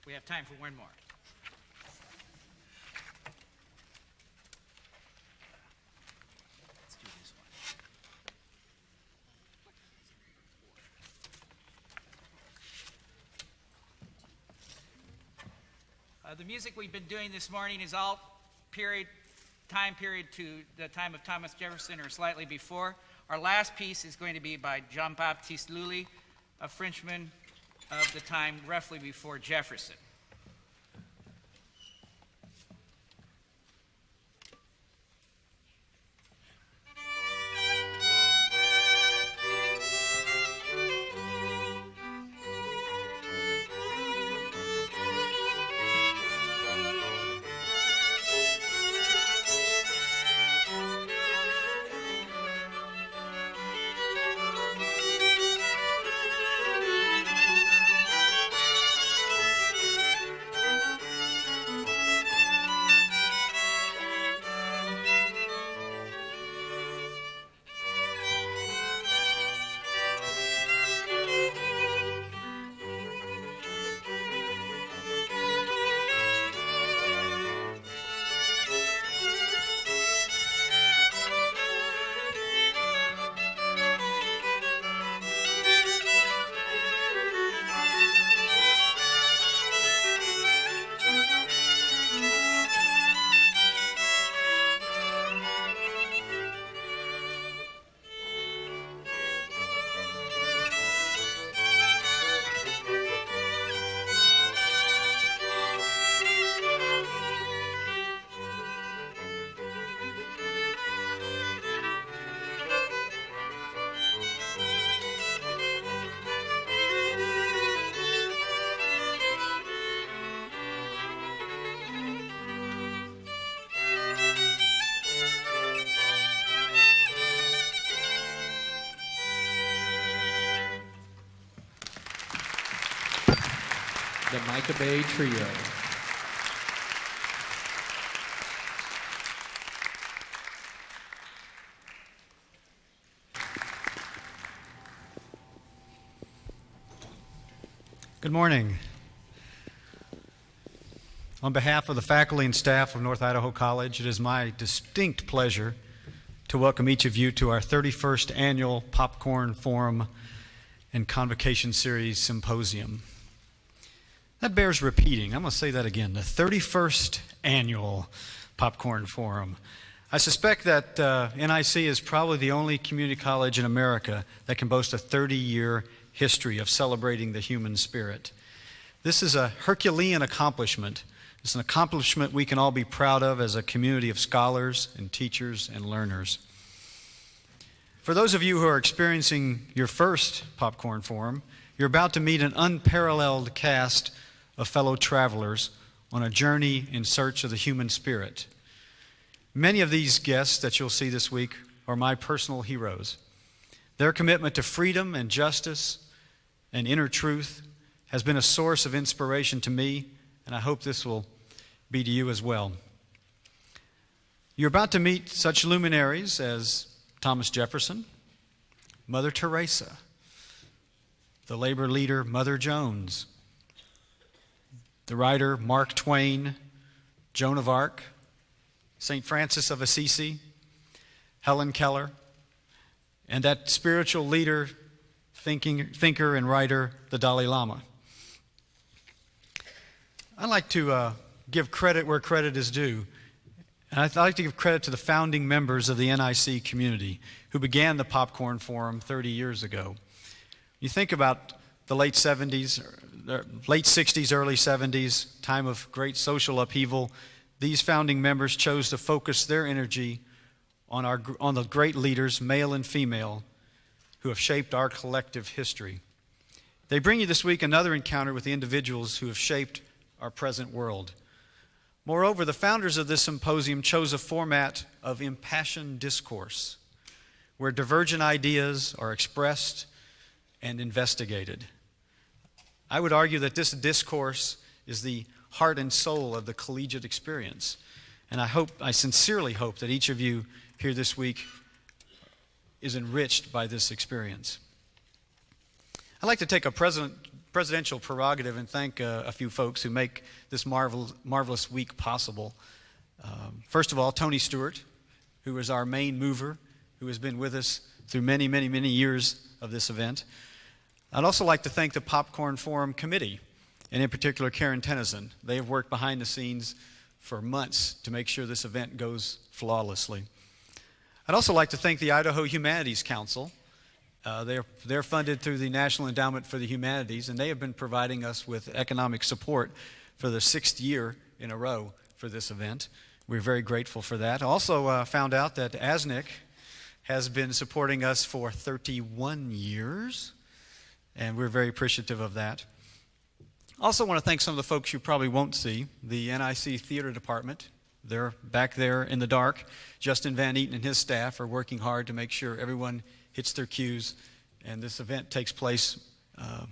We have time for one more. Let's do this one. The music we've been doing this morning is all time period to the time of Thomas Jefferson or slightly before. Our last piece is going to be by Jean-Baptiste Lully, a Frenchman of the time roughly before Jefferson. The Micah Bay Trio. Good morning. On behalf of the faculty and staff of North Idaho College, it is my distinct pleasure to welcome each of you to our 31st Annual Popcorn Forum and Convocation Series Symposium. That bears repeating. I'm going to say that again. The 31st Annual Popcorn Forum. I suspect that NIC is probably the only community college in America that can boast a 30-year history of celebrating the human spirit. This is a Herculean accomplishment. It's an accomplishment we can all be proud of as a community of scholars and teachers and learners. For those of you who are experiencing your first Popcorn Forum, you're about to meet an unparalleled cast of fellow travelers on a journey in search of the human spirit. Many of these guests that you'll see this week are my personal heroes. Their commitment to freedom and justice and inner truth has been a source of inspiration to me, and I hope this will be to you as well. You're about to meet such luminaries as Thomas Jefferson, Mother Teresa, the labor leader Mother Jones, the writer Mark Twain, Joan of Arc, St. Francis of Assisi, Helen Keller, and that spiritual leader, thinker, and writer, the Dalai Lama. I'd like to give credit where credit is due. And I'd like to give credit to the founding members of the NIC community who began the Popcorn Forum 30 years ago. You think about the late 60s, early 70s, time of great social upheaval. These founding members chose to focus their energy on the great leaders, male and female, who have shaped our collective history. They bring you this week another encounter with the individuals who have shaped our present world. Moreover, the founders of this symposium chose a format of impassioned discourse, where divergent ideas are expressed and investigated. I would argue that this discourse is the heart and soul of the collegiate experience. And I sincerely hope that each of you here this week is enriched by this experience. I'd like to take a present presidential prerogative and thank a few folks who make this marvelous week possible. First of all, Tony Stewart, who is our main mover, who has been with us through many, many, many years of this event. I'd also like to thank the Popcorn Forum Committee, and in particular Karen Tennyson. They have worked behind the scenes for months to make sure this event goes flawlessly. I'd also like to thank the Idaho Humanities Council. They're funded through the National Endowment for the Humanities, and they have been providing us with economic support for the 6th year in a row for this event. We're very grateful for that. I also found out that ASNIC has been supporting us for 31 years, and we're very appreciative of that. Also want to thank some of the folks you probably won't see, the NIC Theater Department. They're back there in the dark. Justin Van Eaton and his staff are working hard to make sure everyone hits their cues, and this event takes place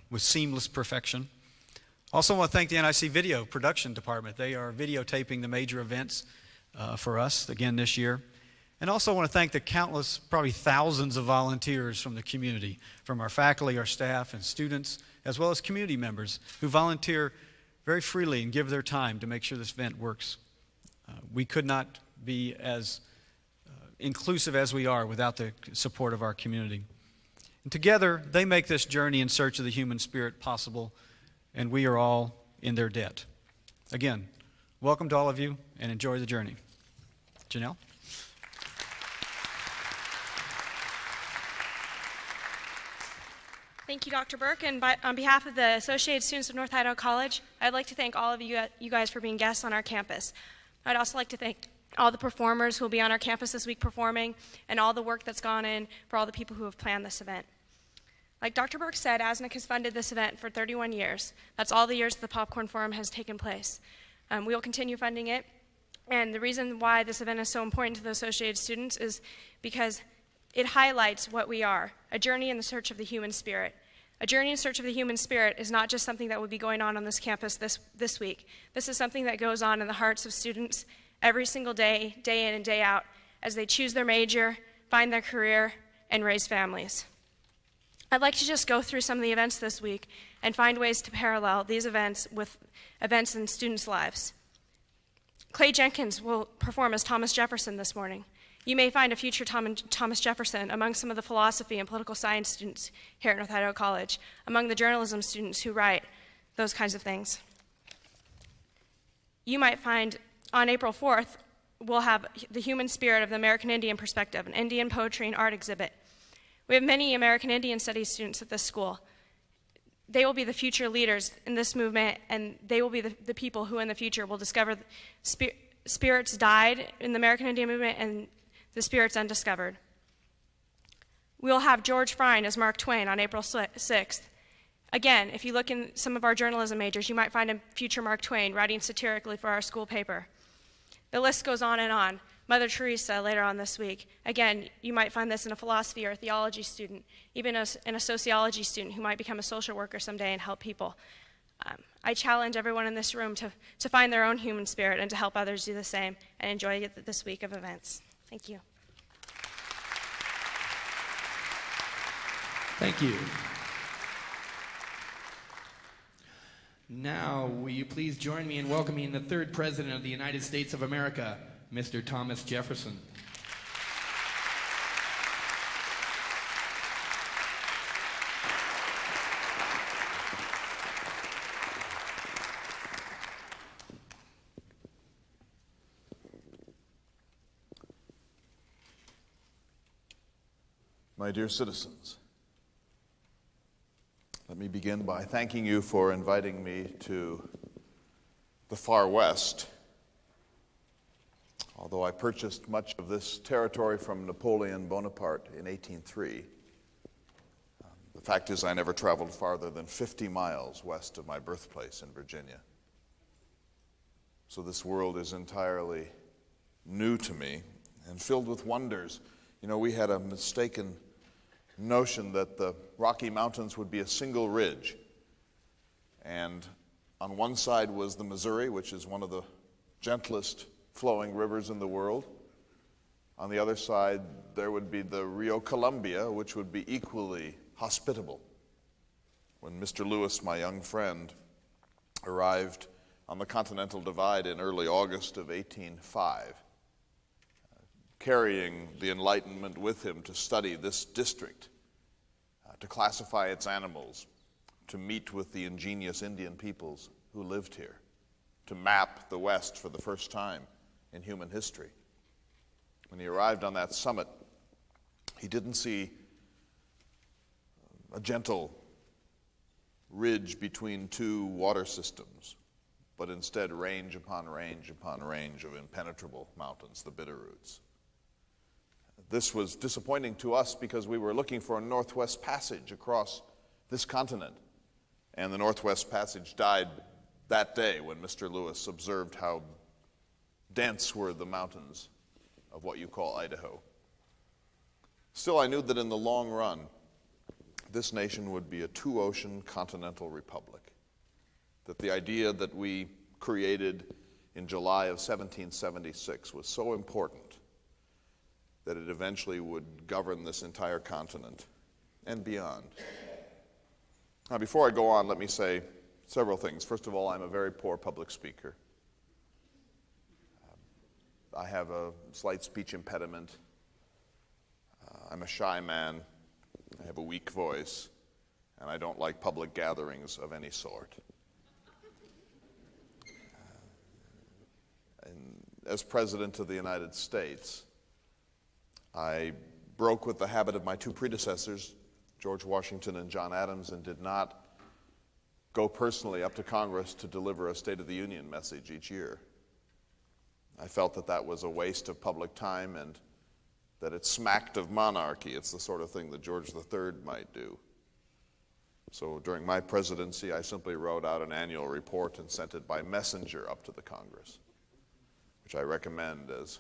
with seamless perfection. Also want to thank the NIC Video Production Department. They are videotaping the major events for us again this year. And also want to thank the countless, probably thousands of volunteers from the community, from our faculty, our staff, and students, as well as community members who volunteer very freely and give their time to make sure this event works. We could not be as inclusive as we are without the support of our community. And together, they make this journey in search of the human spirit possible, and we are all in their debt. Again, welcome to all of you, and enjoy the journey. Janelle? Thank you, Dr. Burke, and on behalf of the Associated Students of North Idaho College, I'd like to thank all of you guys for being guests on our campus. I'd also like to thank all the performers who will be on our campus this week performing, and all the work that's gone in for all the people who have planned this event. Like Dr. Burke said, ASNIC has funded this event for 31 years. That's all the years the Popcorn Forum has taken place. We will continue funding it, and the reason why this event is so important to the Associated Students is because it highlights what we are, a journey in the search of the human spirit. A journey in search of the human spirit is not just something that would be going on this campus this week. This is something that goes on in the hearts of students every single day, day in and day out, as they choose their major, find their career, and raise families. I'd like to just go through some of the events this week and find ways to parallel these events with events in students' lives. Clay Jenkins will perform as Thomas Jefferson this morning. You may find a future Thomas Jefferson among some of the philosophy and political science students here at North Idaho College, among the journalism students who write those kinds of things. You might find on April 4th, we'll have the human spirit of the American Indian perspective, an Indian poetry and art exhibit. We have many American Indian Studies students at this school. They will be the future leaders in this movement, and they will be the people who in the future will discover spirits died in the American Indian movement and the spirits undiscovered. We'll have George Frine as Mark Twain on April 6th. Again, if you look in some of our journalism majors, you might find a future Mark Twain writing satirically for our school paper. The list goes on and on. Mother Teresa later on this week. Again, you might find this in a philosophy or a theology student, even in a sociology student who might become a social worker someday and help people. I challenge everyone in this room to find their own human spirit and to help others do the same and enjoy this week of events. Thank you. Thank you. Now, will you please join me in welcoming the third President of the United States of America, Mr. Thomas Jefferson. My dear citizens, let me begin by thanking you for inviting me to the far west. Although I purchased much of this territory from Napoleon Bonaparte in 1803, the fact is I never traveled farther than 50 miles west of my birthplace in Virginia. So this world is entirely new to me and filled with wonders. You know, we had a mistaken notion that the Rocky Mountains would be a single ridge. And on one side was the Missouri, which is one of the gentlest flowing rivers in the world. On the other side, there would be the Rio Columbia, which would be equally hospitable. when Mr. Lewis, my young friend, arrived on the Continental Divide in early August of 1805, carrying the Enlightenment with him to study this district, to classify its animals, to meet with the ingenious Indian peoples who lived here, to map the West for the first time in human history. When he arrived on that summit, he didn't see a gentle ridge between two water systems, but instead range upon range upon range of impenetrable mountains, the Bitterroots. This was disappointing to us because we were looking for a Northwest Passage across this continent, and the Northwest Passage died that day when Mr. Lewis observed how dense were the mountains of what you call Idaho. Still, I knew that in the long run, this nation would be a two-ocean continental republic, that the idea that we created in July of 1776 was so important that it eventually would govern this entire continent and beyond. Now, before I go on, let me say several things. First of all, I'm a very poor public speaker. I have a slight speech impediment. I'm a shy man. I have a weak voice, and I don't like public gatherings of any sort. And as President of the United States, I broke with the habit of my two predecessors, George Washington and John Adams, and did not go personally up to Congress to deliver a State of the Union message each year. I felt that that was a waste of public time and that it smacked of monarchy. It's the sort of thing that George III might do. So during my presidency, I simply wrote out an annual report and sent it by messenger up to the Congress, which I recommend as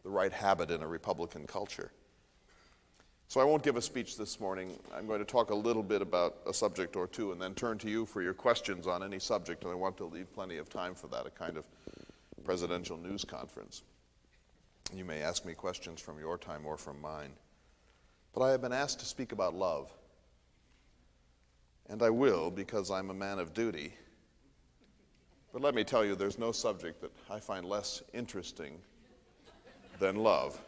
the right habit in a Republican culture. So I won't give a speech this morning. I'm going to talk a little bit about a subject or two and then turn to you for your questions on any subject, and I want to leave plenty of time for that, a kind of presidential news conference. You may ask me questions from your time or from mine. But I have been asked to speak about love, and I will because I'm a man of duty. But let me tell you, there's no subject that I find less interesting than love.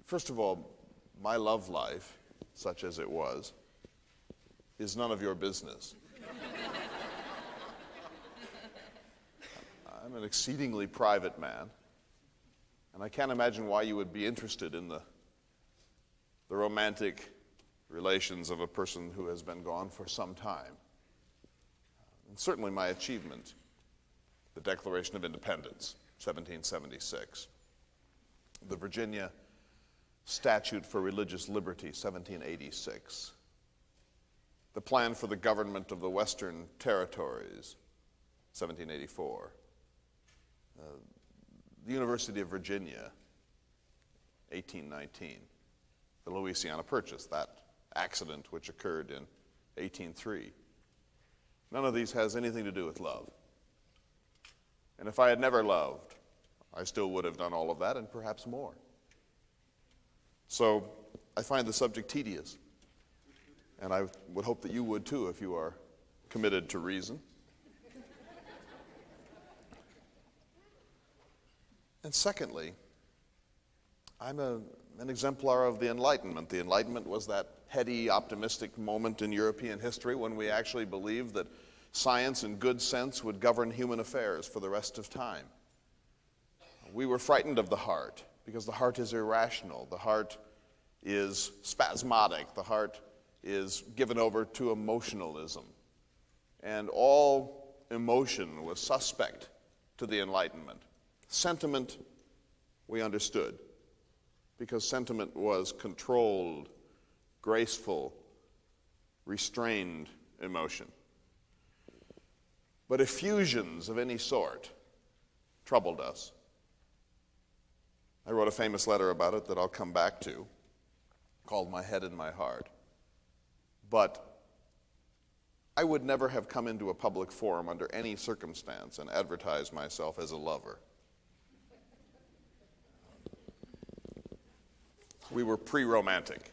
First of all, my love life, such as it was, is none of your business. I'm an exceedingly private man, and I can't imagine why you would be interested in the romantic relations of a person who has been gone for some time. And certainly my achievement, the Declaration of Independence, 1776, the Virginia Statute for Religious Liberty, 1786, the Plan for the Government of the Western Territories, 1784, the University of Virginia, 1819, the Louisiana Purchase, that accident which occurred in 1803. None of these has anything to do with love. And if I had never loved, I still would have done all of that and perhaps more. So I find the subject tedious, and I would hope that you would too if you are committed to reason. And secondly, I'm an exemplar of the Enlightenment. The Enlightenment was that heady, optimistic moment in European history when we actually believed that science and good sense would govern human affairs for the rest of time. We were frightened of the heart because the heart is irrational. The heart is spasmodic. The heart is given over to emotionalism. And all emotion was suspect to the Enlightenment. Sentiment, we understood, because sentiment was controlled, graceful, restrained emotion. But effusions of any sort troubled us. I wrote a famous letter about it that I'll come back to, called My Head and My Heart. But I would never have come into a public forum under any circumstance and advertised myself as a lover. we were pre-romantic.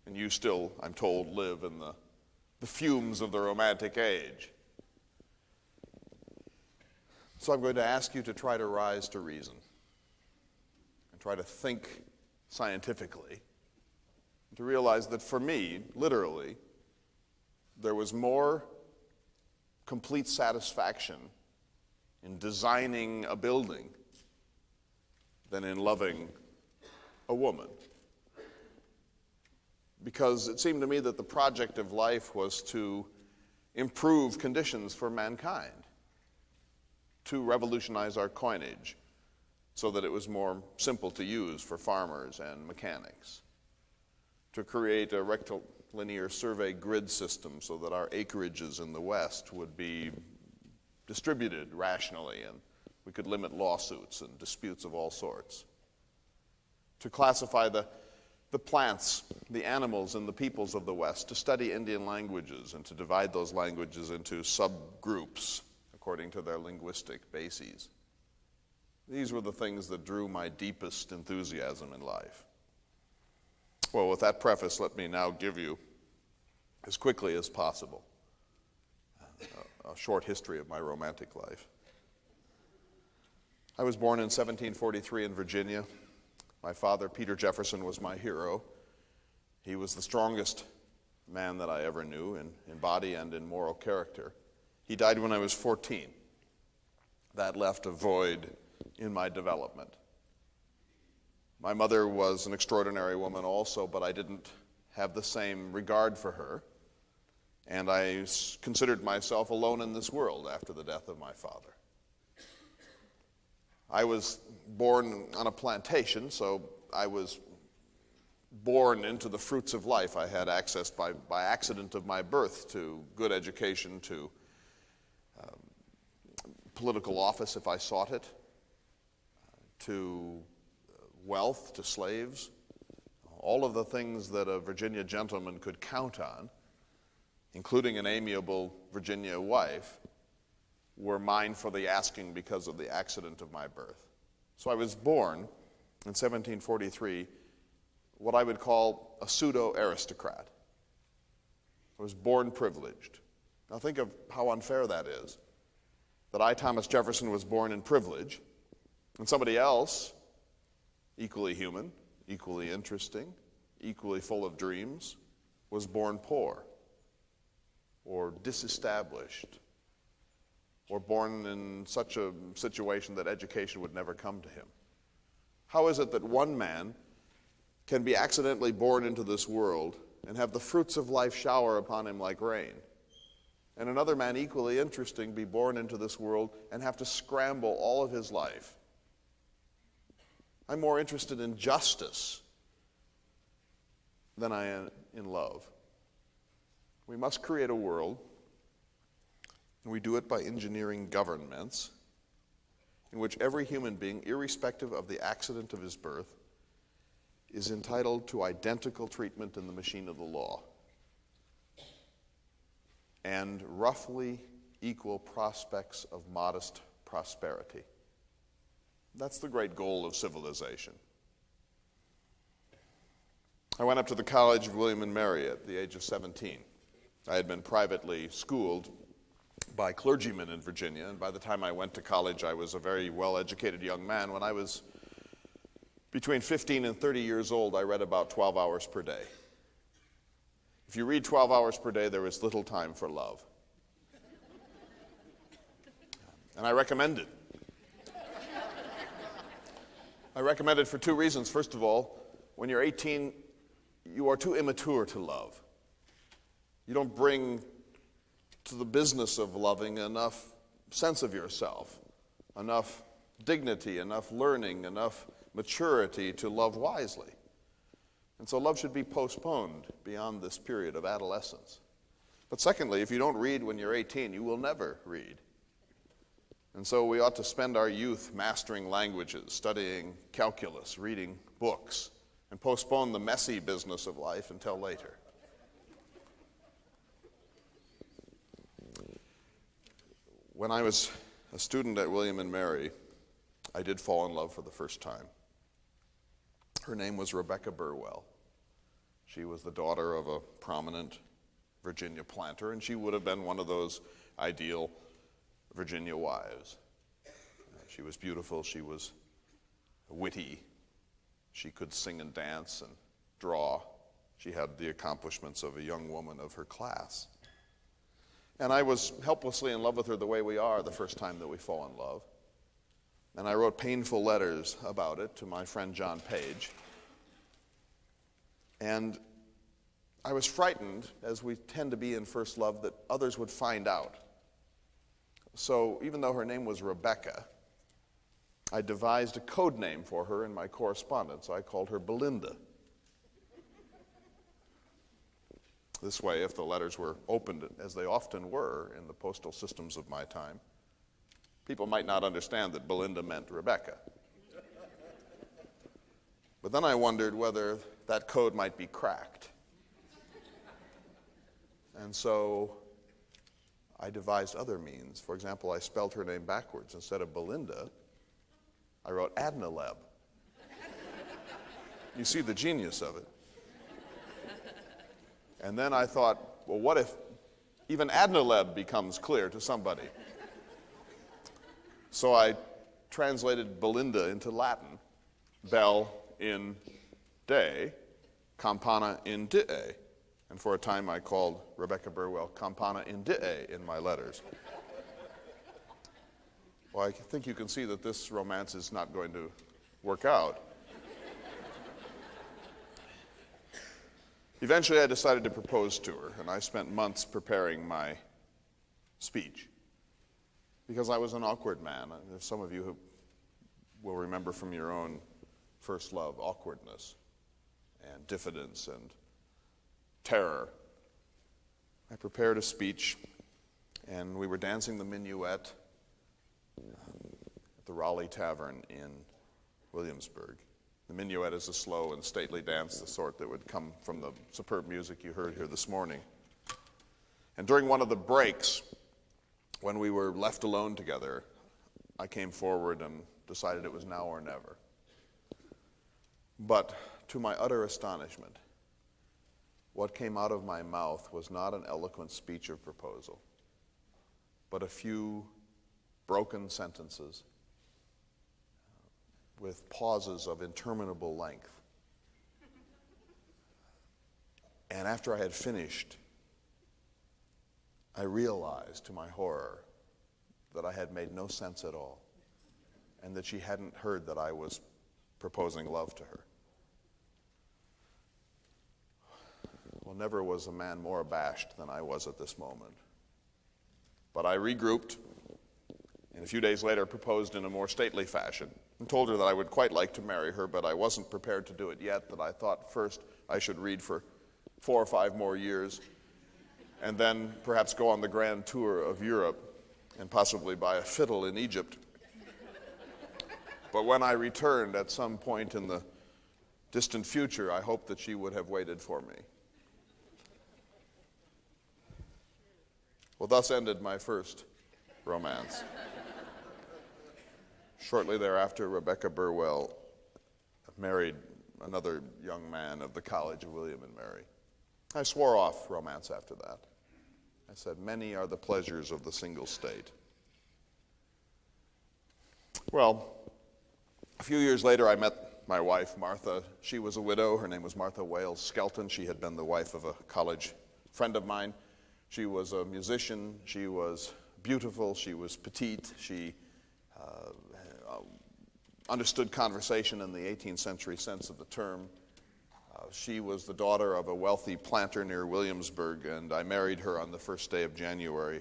And you still, I'm told, live in the fumes of the romantic age. So I'm going to ask you to try to rise to reason and try to think scientifically, and to realize that for me, literally, there was more complete satisfaction in designing a building than in loving a woman. Because it seemed to me that the project of life was to improve conditions for mankind, to revolutionize our coinage so that it was more simple to use for farmers and mechanics, to create a rectilinear survey grid system so that our acreages in the West would be distributed rationally and we could limit lawsuits and disputes of all sorts, to classify the plants, the animals, and the peoples of the West, to study Indian languages and to divide those languages into subgroups according to their linguistic bases. These were the things that drew my deepest enthusiasm in life. Well, with that preface, let me now give you, as quickly as possible, a short history of my romantic life. I was born in 1743 in Virginia. My father, Peter Jefferson, was my hero. He was the strongest man that I ever knew in body and in moral character. He died when I was 14. That left a void in my development. My mother was an extraordinary woman also, but I didn't have the same regard for her, and I considered myself alone in this world after the death of my father. I was born on a plantation, so I was born into the fruits of life. I had access by accident of my birth to good education, to political office if I sought it, to wealth, to slaves, all of the things that a Virginia gentleman could count on, including an amiable Virginia wife, were mine for the asking because of the accident of my birth. So I was born in 1743 what I would call a pseudo-aristocrat. I was born privileged. Now think of how unfair that is, that I, Thomas Jefferson, was born in privilege, and somebody else, equally human, equally interesting, equally full of dreams, was born poor or disestablished, or born in such a situation that education would never come to him. How is it that one man can be accidentally born into this world and have the fruits of life shower upon him like rain, and another man equally interesting be born into this world and have to scramble all of his life? I'm more interested in justice than I am in love. We must create a world, and we do it by engineering governments, in which every human being, irrespective of the accident of his birth, is entitled to identical treatment in the machine of the law and roughly equal prospects of modest prosperity. That's the great goal of civilization. I went up to the College of William and Mary at the age of 17. I had been privately schooled by clergymen in Virginia, and by the time I went to college, I was a very well-educated young man. When I was between 15 and 30 years old, I read about 12 hours per day. If you read 12 hours per day, there is little time for love. And I recommend it. I recommend it for two reasons. First of all, when you're 18, you are too immature to love. You don't bring to the business of loving enough sense of yourself, enough dignity, enough learning, enough maturity to love wisely. And so love should be postponed beyond this period of adolescence. But secondly, if you don't read when you're 18, you will never read. And so we ought to spend our youth mastering languages, studying calculus, reading books, and postpone the messy business of life until later. When I was a student at William and Mary, I did fall in love for the first time. Her name was Rebecca Burwell. She was the daughter of a prominent Virginia planter, and she would have been one of those ideal Virginia wives. She was beautiful, she was witty, she could sing and dance and draw. She had the accomplishments of a young woman of her class. And I was helplessly in love with her the way we are the first time that we fall in love. And I wrote painful letters about it to my friend John Page. And I was frightened, as we tend to be in first love, that others would find out. So even though her name was Rebecca, I devised a code name for her in my correspondence. I called her Belinda. This way, if the letters were opened, as they often were in the postal systems of my time, people might not understand that Belinda meant Rebecca. But then I wondered whether that code might be cracked. And so I devised other means. For example, I spelled her name backwards. Instead of Belinda, I wrote Adnaleb. You see the genius of it. And then I thought, well, what if even Adnaleb becomes clear to somebody? So I translated Belinda into Latin, bel in de, campana in die. And for a time I called Rebecca Burwell Campana in die in my letters. Well, I think you can see that this romance is not going to work out. Eventually I decided to propose to her, and I spent months preparing my speech because I was an awkward man. There's some of you who will remember from your own first love awkwardness and diffidence and terror. I prepared a speech, and we were dancing the minuet at the Raleigh Tavern in Williamsburg. The minuet is a slow and stately dance, the sort that would come from the superb music you heard here this morning. And during one of the breaks, when we were left alone together, I came forward and decided it was now or never. But to my utter astonishment, what came out of my mouth was not an eloquent speech of proposal, but a few broken sentences with pauses of interminable length. And after I had finished, I realized to my horror that I had made no sense at all, and that she hadn't heard that I was proposing love to her. Well, never was a man more abashed than I was at this moment. But I regrouped, and a few days later proposed in a more stately fashion, and told her that I would quite like to marry her, but I wasn't prepared to do it yet, that I thought first I should read for 4 or 5 more years, and then perhaps go on the grand tour of Europe, and possibly buy a fiddle in Egypt. But when I returned at some point in the distant future, I hoped that she would have waited for me. Well, thus ended my first romance. Shortly thereafter, Rebecca Burwell married another young man of the College of William and Mary. I swore off romance after that. I said, many are the pleasures of the single state. Well, a few years later, I met my wife, Martha. She was a widow. Her name was Martha Wales Skelton. She had been the wife of a college friend of mine. She was a musician. She was beautiful. She was petite. She understood conversation in the 18th century sense of the term. She was the daughter of a wealthy planter near Williamsburg, and I married her on the first day of January,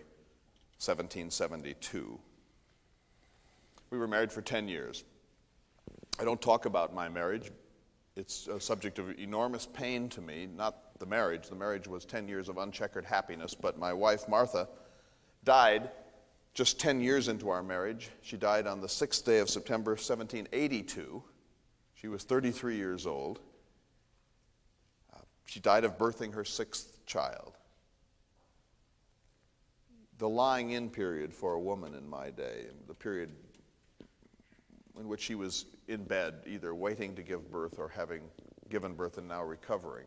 1772. We were married for 10 years. I don't talk about my marriage. It's a subject of enormous pain to me, not the marriage. The marriage was 10 years of uncheckered happiness, but my wife, Martha, died just 10 years into our marriage. She died on the 6th day of September, 1782. She was 33 years old. She died of birthing her 6th child. The lying-in period for a woman in my day, the period in which she was in bed, either waiting to give birth or having given birth and now recovering.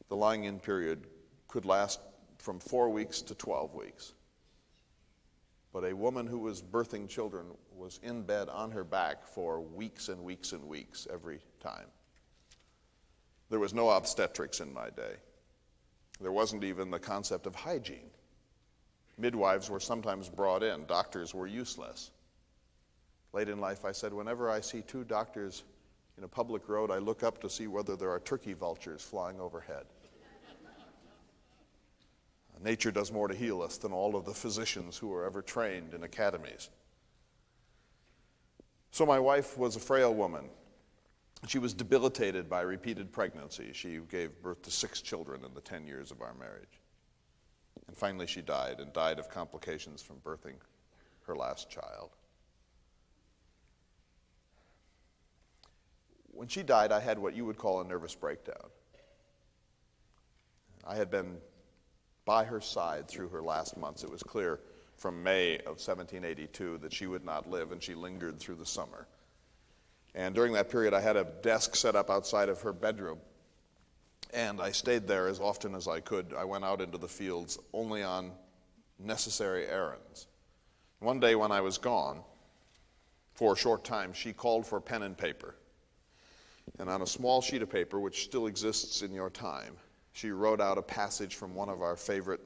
The lying-in period could last from 4 weeks to 12 weeks. But a woman who was birthing children was in bed on her back for weeks and weeks and weeks every time. There was no obstetrics in my day. There wasn't even the concept of hygiene. Midwives were sometimes brought in. Doctors were useless. Late in life, I said, whenever I see two doctors in a public road, I look up to see whether there are turkey vultures flying overhead. Nature does more to heal us than all of the physicians who were ever trained in academies. So my wife was a frail woman. She was debilitated by repeated pregnancy. She gave birth to 6 children in the 10 years of our marriage. And finally she died, and died of complications from birthing her last child. When she died, I had what you would call a nervous breakdown. I had been by her side through her last months. It was clear from May of 1782 that she would not live, and she lingered through the summer. And during that period, I had a desk set up outside of her bedroom, and I stayed there as often as I could. I went out into the fields only on necessary errands. One day when I was gone, for a short time, she called for pen and paper. And on a small sheet of paper, which still exists in your time, she wrote out a passage from one of our favorite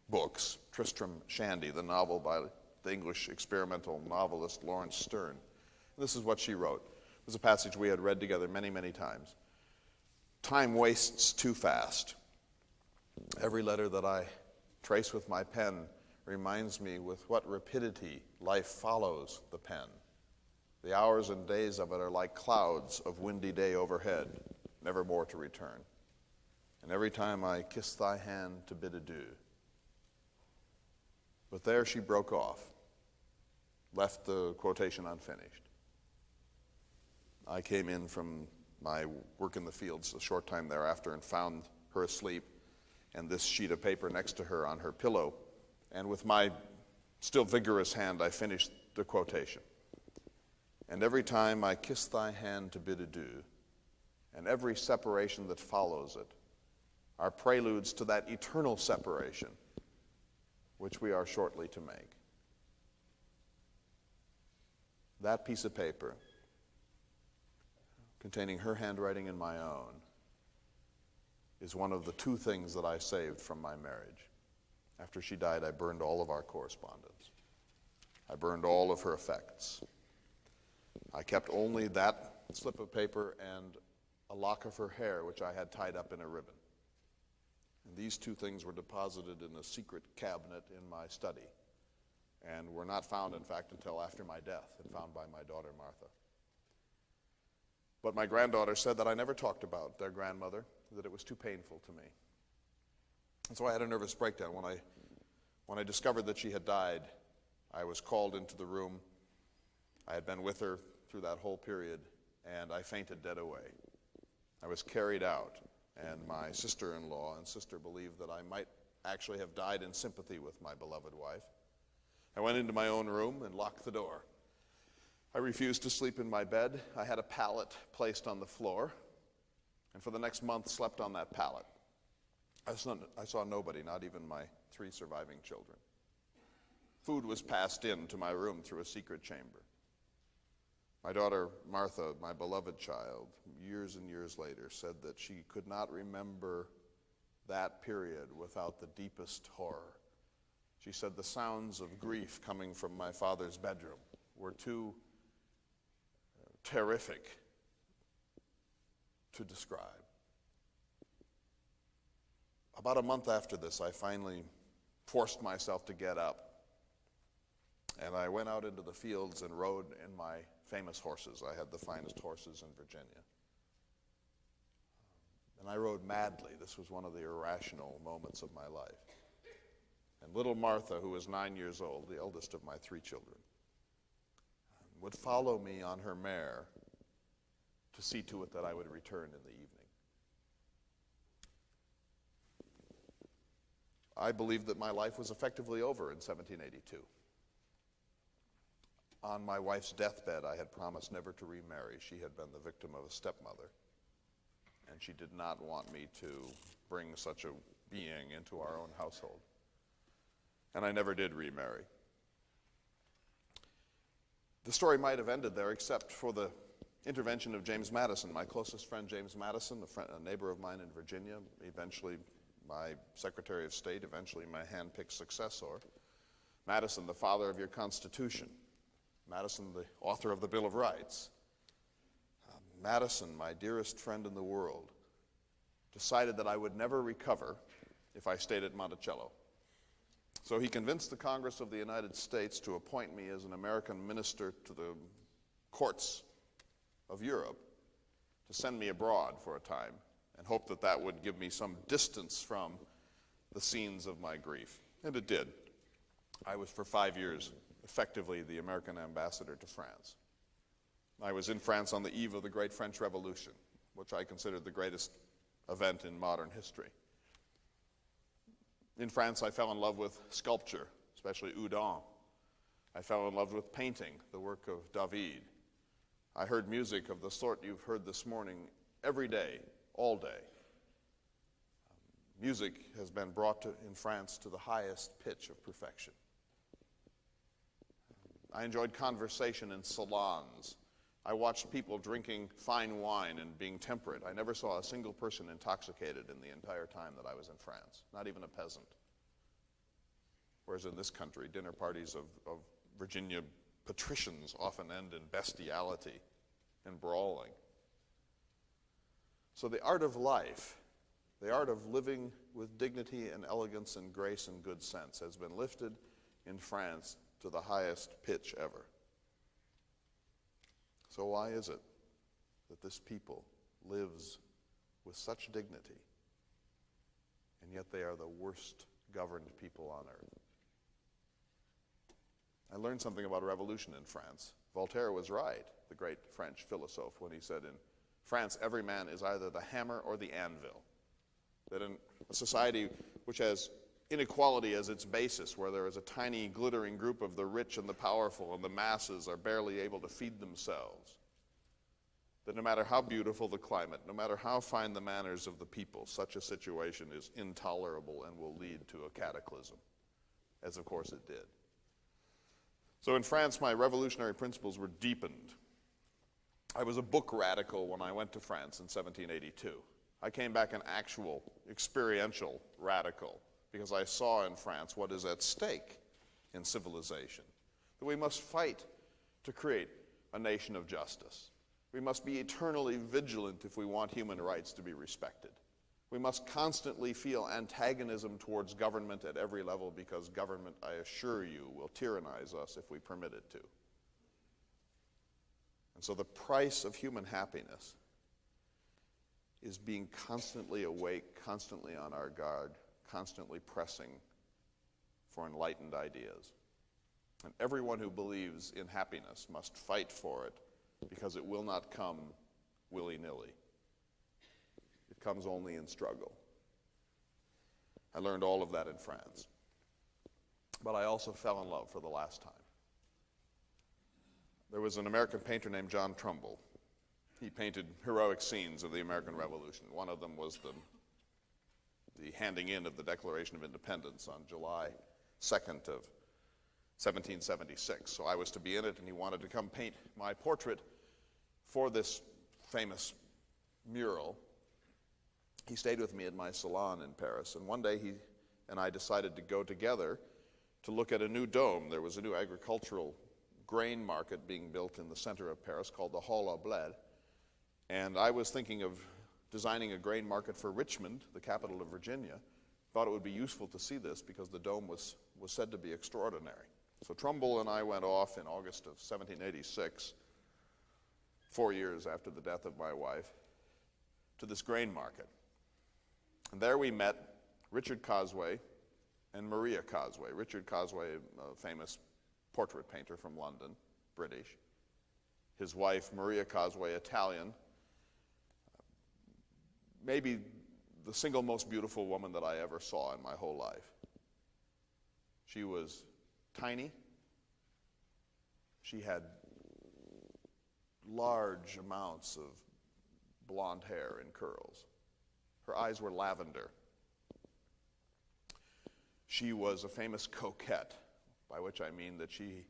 books, Tristram Shandy, the novel by the English experimental novelist Lawrence Sterne. This is what she wrote. It was a passage we had read together many, many times. Time wastes too fast. Every letter that I trace with my pen reminds me with what rapidity life follows the pen. The hours and days of it are like clouds of windy day overhead, never more to return. And every time I kiss thy hand to bid adieu. But there she broke off, left the quotation unfinished. I came in from my work in the fields a short time thereafter and found her asleep and this sheet of paper next to her on her pillow. And with my still vigorous hand, I finished the quotation. And every time I kiss thy hand to bid adieu, and every separation that follows it, are preludes to that eternal separation which we are shortly to make. That piece of paper, containing her handwriting and my own, is one of the 2 things that I saved from my marriage. After she died, I burned all of our correspondence. I burned all of her effects. I kept only that slip of paper and a lock of her hair, which I had tied up in a ribbon. And these 2 things were deposited in a secret cabinet in my study and were not found, in fact, until after my death and found by my daughter, Martha. But my granddaughter said that I never talked about their grandmother, that it was too painful to me. And so I had a nervous breakdown. When I discovered that she had died, I was called into the room. I had been with her through that whole period, and I fainted dead away. I was carried out, and my sister-in-law and sister believed that I might actually have died in sympathy with my beloved wife. I went into my own room and locked the door. I refused to sleep in my bed. I had a pallet placed on the floor, and for the next month slept on that pallet. I saw nobody, not even my 3 surviving children. Food was passed in to my room through a secret chamber. My daughter, Martha, my beloved child, years and years later, said that she could not remember that period without the deepest horror. She said the sounds of grief coming from my father's bedroom were too terrific to describe. About a month after this, I finally forced myself to get up, and I went out into the fields and rode in my famous horses. I had the finest horses in Virginia. And I rode madly. This was one of the irrational moments of my life. And little Martha, who was 9 years old, the eldest of my 3 children, would follow me on her mare to see to it that I would return in the evening. I believed that my life was effectively over in 1782. On my wife's deathbed, I had promised never to remarry. She had been the victim of a stepmother, and she did not want me to bring such a being into our own household. And I never did remarry. The story might have ended there except for the intervention of James Madison, my closest friend James Madison, a neighbor of mine in Virginia, eventually my Secretary of State, eventually my hand-picked successor. Madison, the father of your Constitution. Madison, the author of the Bill of Rights. Madison, my dearest friend in the world, decided that I would never recover if I stayed at Monticello. So he convinced the Congress of the United States to appoint me as an American minister to the courts of Europe, to send me abroad for a time, and hoped that that would give me some distance from the scenes of my grief. And it did. I was for 5 years effectively the American ambassador to France. I was in France on the eve of the Great French Revolution, which I considered the greatest event in modern history. In France, I fell in love with sculpture, especially Houdon. I fell in love with painting, the work of David. I heard music of the sort you've heard this morning every day, all day. Music has been brought in France to the highest pitch of perfection. I enjoyed conversation in salons. I watched people drinking fine wine and being temperate. I never saw a single person intoxicated in the entire time that I was in France, not even a peasant. Whereas in this country, dinner parties of Virginia patricians often end in bestiality and brawling. So the art of life, the art of living with dignity and elegance and grace and good sense has been lifted in France to the highest pitch ever. So why is it that this people lives with such dignity, and yet they are the worst governed people on earth? I learned something about revolution in France. Voltaire was right, the great French philosopher, when he said in France, every man is either the hammer or the anvil. That in a society which has inequality as its basis, where there is a tiny glittering group of the rich and the powerful and the masses are barely able to feed themselves, that no matter how beautiful the climate, no matter how fine the manners of the people, such a situation is intolerable and will lead to a cataclysm, as of course it did. So in France, my revolutionary principles were deepened. I was a book radical when I went to France in 1782. I came back an actual, experiential radical, because I saw in France what is at stake in civilization. That we must fight to create a nation of justice. We must be eternally vigilant if we want human rights to be respected. We must constantly feel antagonism towards government at every level, because government, I assure you, will tyrannize us if we permit it to. And so the price of human happiness is being constantly awake, constantly on our guard, constantly pressing for enlightened ideas. And everyone who believes in happiness must fight for it, because it will not come willy-nilly. It comes only in struggle. I learned all of that in France. But I also fell in love for the last time. There was an American painter named John Trumbull. He painted heroic scenes of the American Revolution. One of them was the handing in of the Declaration of Independence on July 2nd of 1776. So I was to be in it, and he wanted to come paint my portrait for this famous mural. He stayed with me at my salon in Paris, and one day he and I decided to go together to look at a new dome. There was a new agricultural grain market being built in the center of Paris called the Hall au Bled, and I was thinking of designing a grain market for Richmond, the capital of Virginia. Thought it would be useful to see this because the dome was said to be extraordinary. So Trumbull and I went off in August of 1786, 4 years after the death of my wife, to this grain market. And there we met Richard Cosway and Maria Cosway. Richard Cosway, a famous portrait painter from London, British. His wife, Maria Cosway, Italian. Maybe the single most beautiful woman that I ever saw in my whole life. She was tiny, She had large amounts of blonde hair in curls. Her eyes were lavender. She was a famous coquette, by which I mean that she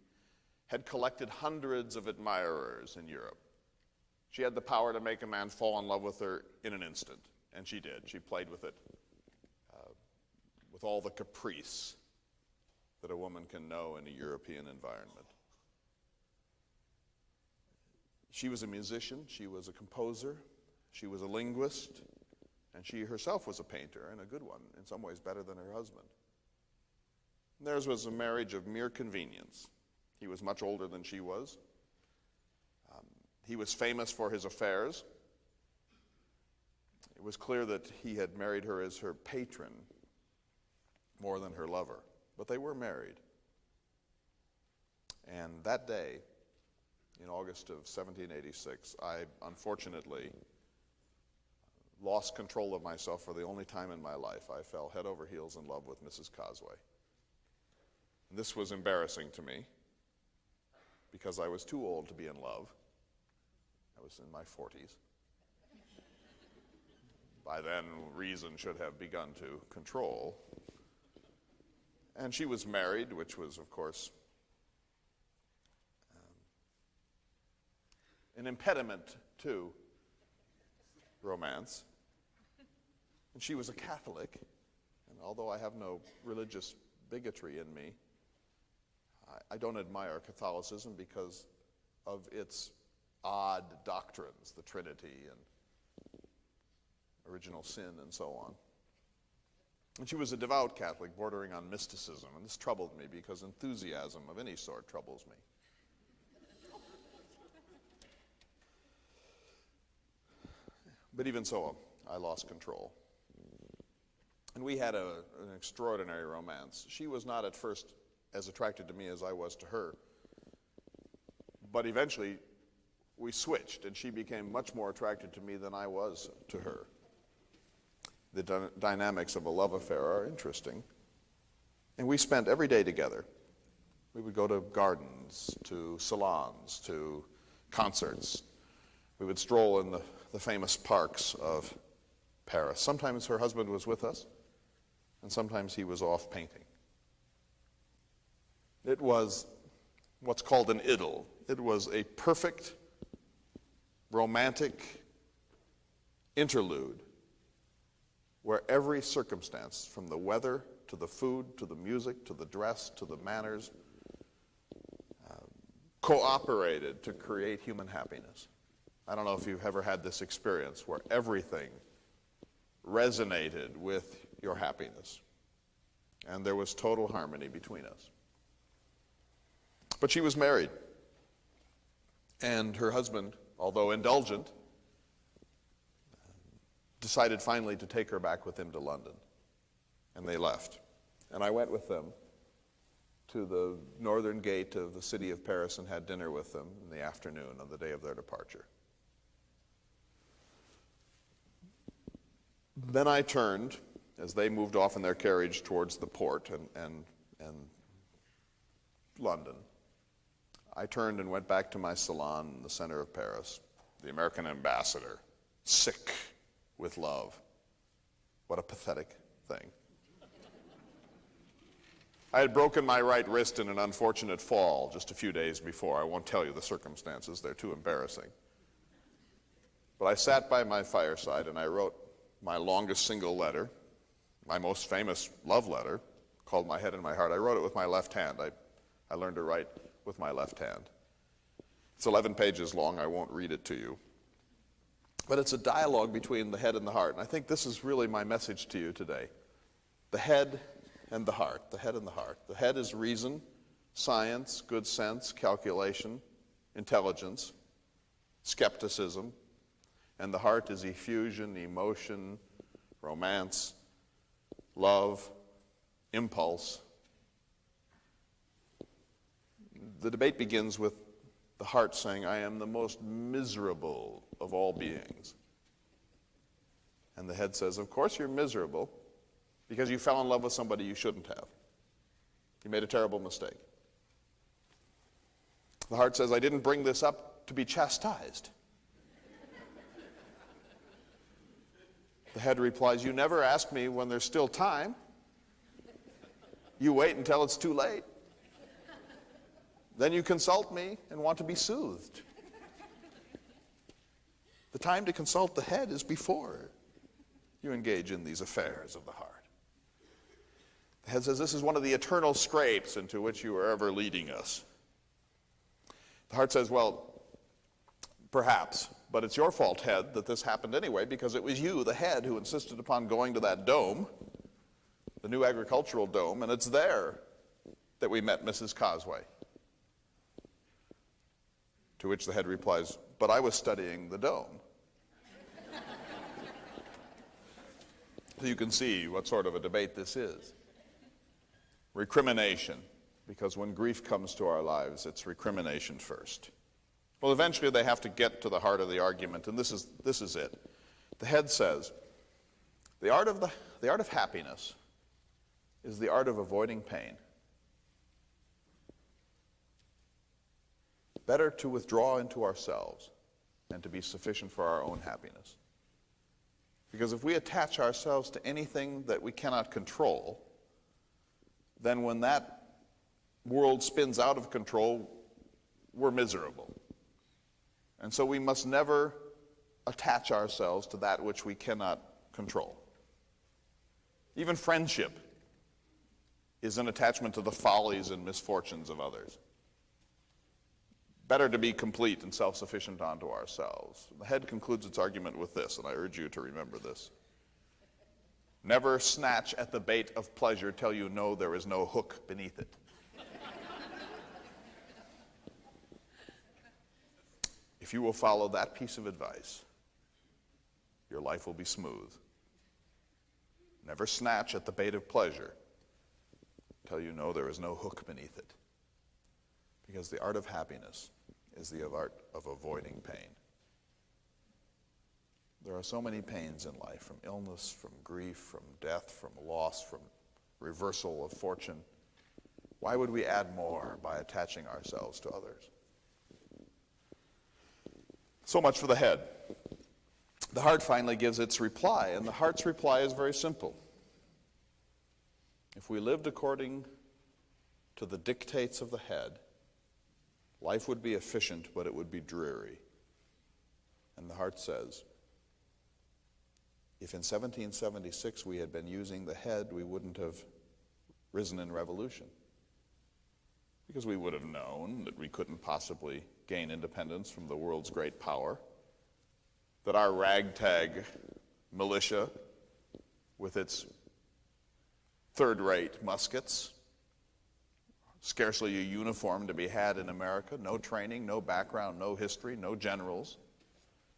had collected hundreds of admirers in Europe. She had the power to make a man fall in love with her in an instant, and she did. She played with it with all the caprice that a woman can know in a European environment. She was a musician, she was a composer, she was a linguist, and she herself was a painter, and a good one, in some ways better than her husband. Theirs was a marriage of mere convenience. He was much older than she was. He was famous for his affairs. It was clear that he had married her as her patron more than her lover, but they were married. And that day, in August of 1786, I unfortunately lost control of myself for the only time in my life. I fell head over heels in love with Mrs. Cosway. And this was embarrassing to me because I was too old to be in love. I was in my 40s. By then, reason should have begun to control. And she was married, which was, of course, an impediment to romance. And she was a Catholic, and although I have no religious bigotry in me, I don't admire Catholicism because of its odd doctrines, the Trinity and original sin and so on. And she was a devout Catholic bordering on mysticism, and this troubled me because enthusiasm of any sort troubles me. But even so, I lost control. And we had an extraordinary romance. She was not at first as attracted to me as I was to her. But eventually, we switched, and she became much more attracted to me than I was to her. The dynamics of a love affair are interesting. And we spent every day together. We would go to gardens, to salons, to concerts. We would stroll in the famous parks of Paris. Sometimes her husband was with us, and sometimes he was off painting. It was what's called an idyll. It was a perfect, romantic interlude where every circumstance, from the weather to the food to the music to the dress to the manners, cooperated to create human happiness. I don't know if you've ever had this experience where everything resonated with your happiness, and there was total harmony between us. But she was married, and her husband, although indulgent, decided finally to take her back with him to London, and they left. And I went with them to the northern gate of the city of Paris and had dinner with them in the afternoon on the day of their departure. Then I turned, as they moved off in their carriage towards the port and London. I turned and went back to my salon in the center of Paris, the American ambassador, sick with love. What a pathetic thing. I had broken my right wrist in an unfortunate fall just a few days before. I won't tell you the circumstances, they're too embarrassing. But I sat by my fireside and I wrote my longest single letter, my most famous love letter, called My Head and My Heart. I wrote it with my left hand. I learned to write with my left hand. It's 11 pages long. I won't read it to you. But it's a dialogue between the head and the heart. And I think this is really my message to you today. The head and the heart. The head and the heart. The head is reason, science, good sense, calculation, intelligence, skepticism. And the heart is effusion, emotion, romance, love, impulse. The debate begins with the heart saying, I am the most miserable of all beings. And the head says, of course you're miserable because you fell in love with somebody you shouldn't have. You made a terrible mistake. The heart says, I didn't bring this up to be chastised. The head replies, you never ask me when there's still time. You wait until it's too late. Then you consult me and want to be soothed. The time to consult the head is before you engage in these affairs of the heart. The head says, this is one of the eternal scrapes into which you are ever leading us. The heart says, well, perhaps, but it's your fault, head, that this happened anyway, because it was you, the head, who insisted upon going to that dome, the new agricultural dome, and it's there that we met Mrs. Causeway. To which the head replies, but I was studying the dome. So you can see what sort of a debate this is. Recrimination, because when grief comes to our lives, it's recrimination first. Well, eventually they have to get to the heart of the argument, and this is it. The head says, the art of happiness is the art of avoiding pain. Better to withdraw into ourselves than to be sufficient for our own happiness. Because if we attach ourselves to anything that we cannot control, then when that world spins out of control, we're miserable. And so we must never attach ourselves to that which we cannot control. Even friendship is an attachment to the follies and misfortunes of others. Better to be complete and self-sufficient unto ourselves. The head concludes its argument with this, and I urge you to remember this. Never snatch at the bait of pleasure till you know there is no hook beneath it. If you will follow that piece of advice, your life will be smooth. Never snatch at the bait of pleasure till you know there is no hook beneath it. Because the art of happiness is the art of avoiding pain. There are so many pains in life, from illness, from grief, from death, from loss, from reversal of fortune. Why would we add more by attaching ourselves to others? So much for the head. The heart finally gives its reply, and the heart's reply is very simple. If we lived according to the dictates of the head, life would be efficient, but it would be dreary. And the heart says, if in 1776 we had been using the head, we wouldn't have risen in revolution. Because we would have known that we couldn't possibly gain independence from the world's great power, that our ragtag militia, with its third-rate muskets, scarcely a uniform to be had in America, no training, no background, no history, no generals,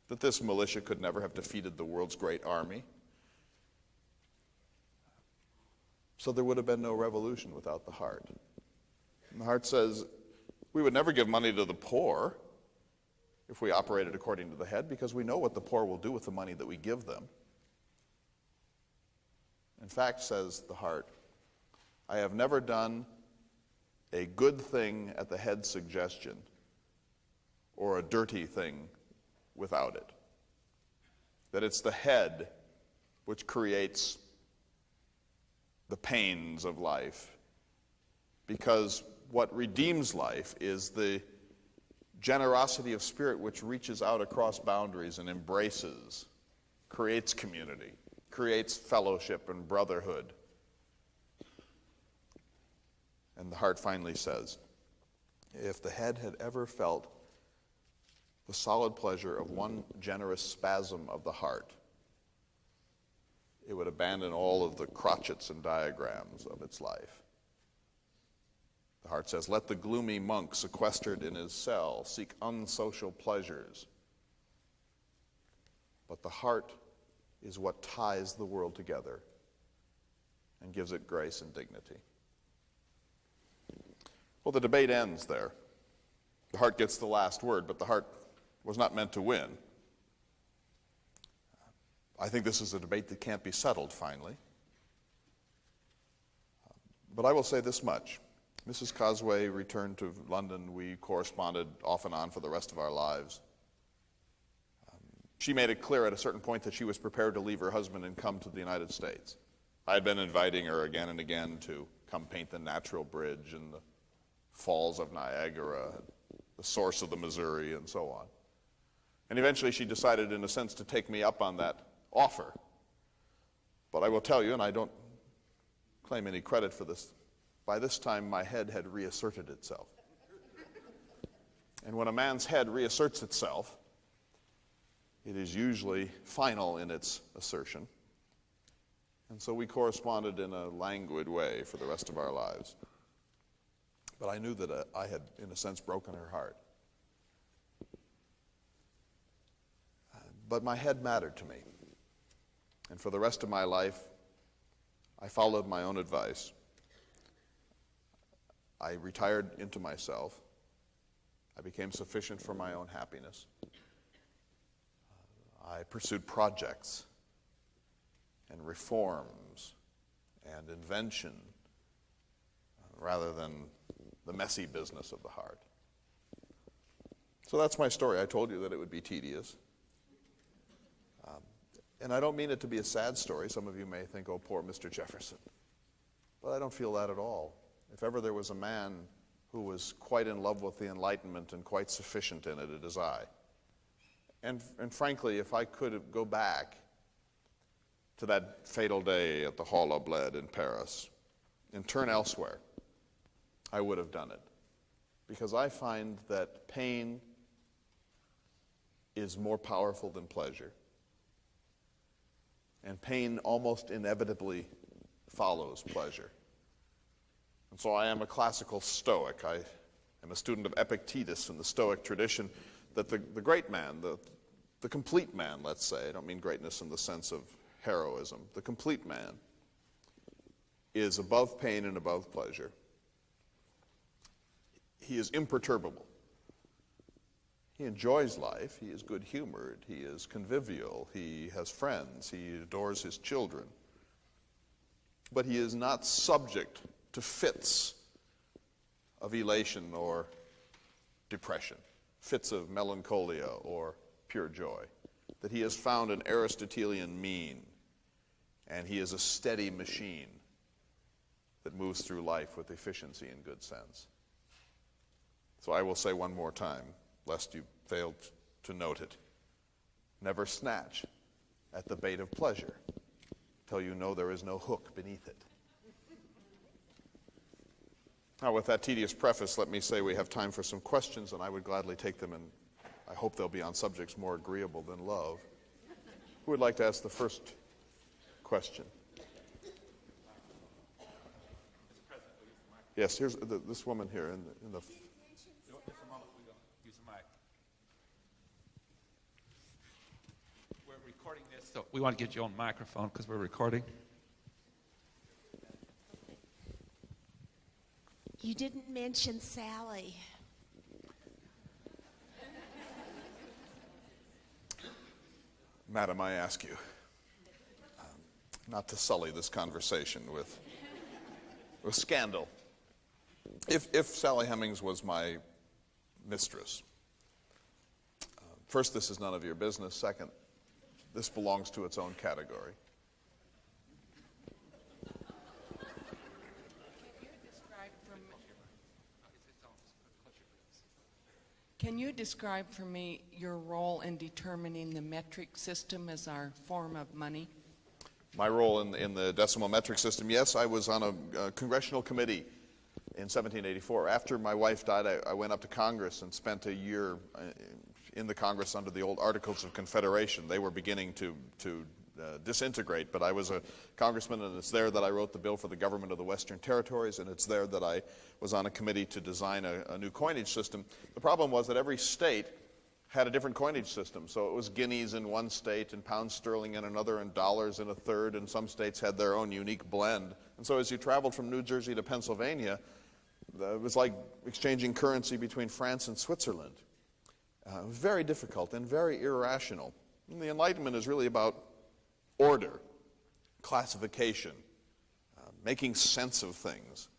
that this militia could never have defeated the world's great army. So there would have been no revolution without the heart. And the heart says, we would never give money to the poor if we operated according to the head, because we know what the poor will do with the money that we give them. In fact, says the heart, I have never done a good thing at the head's suggestion or a dirty thing without it. That it's the head which creates the pains of life, because what redeems life is the generosity of spirit which reaches out across boundaries and embraces, creates community, creates fellowship and brotherhood. And the heart finally says, if the head had ever felt the solid pleasure of one generous spasm of the heart, it would abandon all of the crotchets and diagrams of its life. The heart says, let the gloomy monk sequestered in his cell seek unsocial pleasures. But the heart is what ties the world together and gives it grace and dignity. Well, the debate ends there. The heart gets the last word, but the heart was not meant to win. I think this is a debate that can't be settled finally. But I will say this much. Mrs. Causeway returned to London. We corresponded off and on for the rest of our lives. She made it clear at a certain point that she was prepared to leave her husband and come to the United States. I had been inviting her again and again to come paint the Natural Bridge and the Falls of Niagara, the source of the Missouri, and so on. And eventually she decided, in a sense, to take me up on that offer. But I will tell you, and I don't claim any credit for this, by this time my head had reasserted itself. And when a man's head reasserts itself, it is usually final in its assertion. And so we corresponded in a languid way for the rest of our lives. But I knew that I had, in a sense, broken her heart. But my head mattered to me. And for the rest of my life, I followed my own advice. I retired into myself. I became sufficient for my own happiness. I pursued projects and reforms and invention rather than the messy business of the heart. So that's my story. I told you that it would be tedious. And I don't mean it to be a sad story. Some of you may think, oh, poor Mr. Jefferson. But I don't feel that at all. If ever there was a man who was quite in love with the Enlightenment and quite sufficient in it, it is I. And frankly, if I could go back to that fatal day at the Hall of Bled in Paris and turn elsewhere, I would have done it. Because I find that pain is more powerful than pleasure. And pain almost inevitably follows pleasure. And so I am a classical Stoic. I am a student of Epictetus in the Stoic tradition, that the great man, the complete man, let's say, I don't mean greatness in the sense of heroism, the complete man is above pain and above pleasure. He is imperturbable. He enjoys life. He is good-humored. He is convivial. He has friends. He adores his children. But he is not subject to fits of elation or depression, fits of melancholia or pure joy. That he has found an Aristotelian mean, and he is a steady machine that moves through life with efficiency and good sense. So I will say one more time, lest you fail to note it. Never snatch at the bait of pleasure till you know there is no hook beneath it. Now, with that tedious preface, let me say we have time for some questions, and I would gladly take them, and I hope they'll be on subjects more agreeable than love. Who would like to ask the first question? Yes, here's this woman here in the We're recording this, so we want to get you on microphone because we're recording. You didn't mention Sally. Madam, I ask you not to sully this conversation with scandal. If Sally Hemings was my mistress, first, this is none of your business. Second, this belongs to its own category. Can you describe for me your role in determining the metric system as our form of money? My role in the decimal metric system, yes, I was on a congressional committee in 1784. After my wife died, I went up to Congress and spent a year in the Congress under the old Articles of Confederation. They were beginning to disintegrate, but I was a congressman, and it's there that I wrote the bill for the government of the Western Territories, and it's there that I was on a committee to design a new coinage system. The problem was that every state had a different coinage system, so it was guineas in one state and pounds sterling in another and dollars in a third, and some states had their own unique blend. And so as you traveled from New Jersey to Pennsylvania, it was like exchanging currency between France and Switzerland. It was very difficult and very irrational. And the Enlightenment is really about order, classification, making sense of things.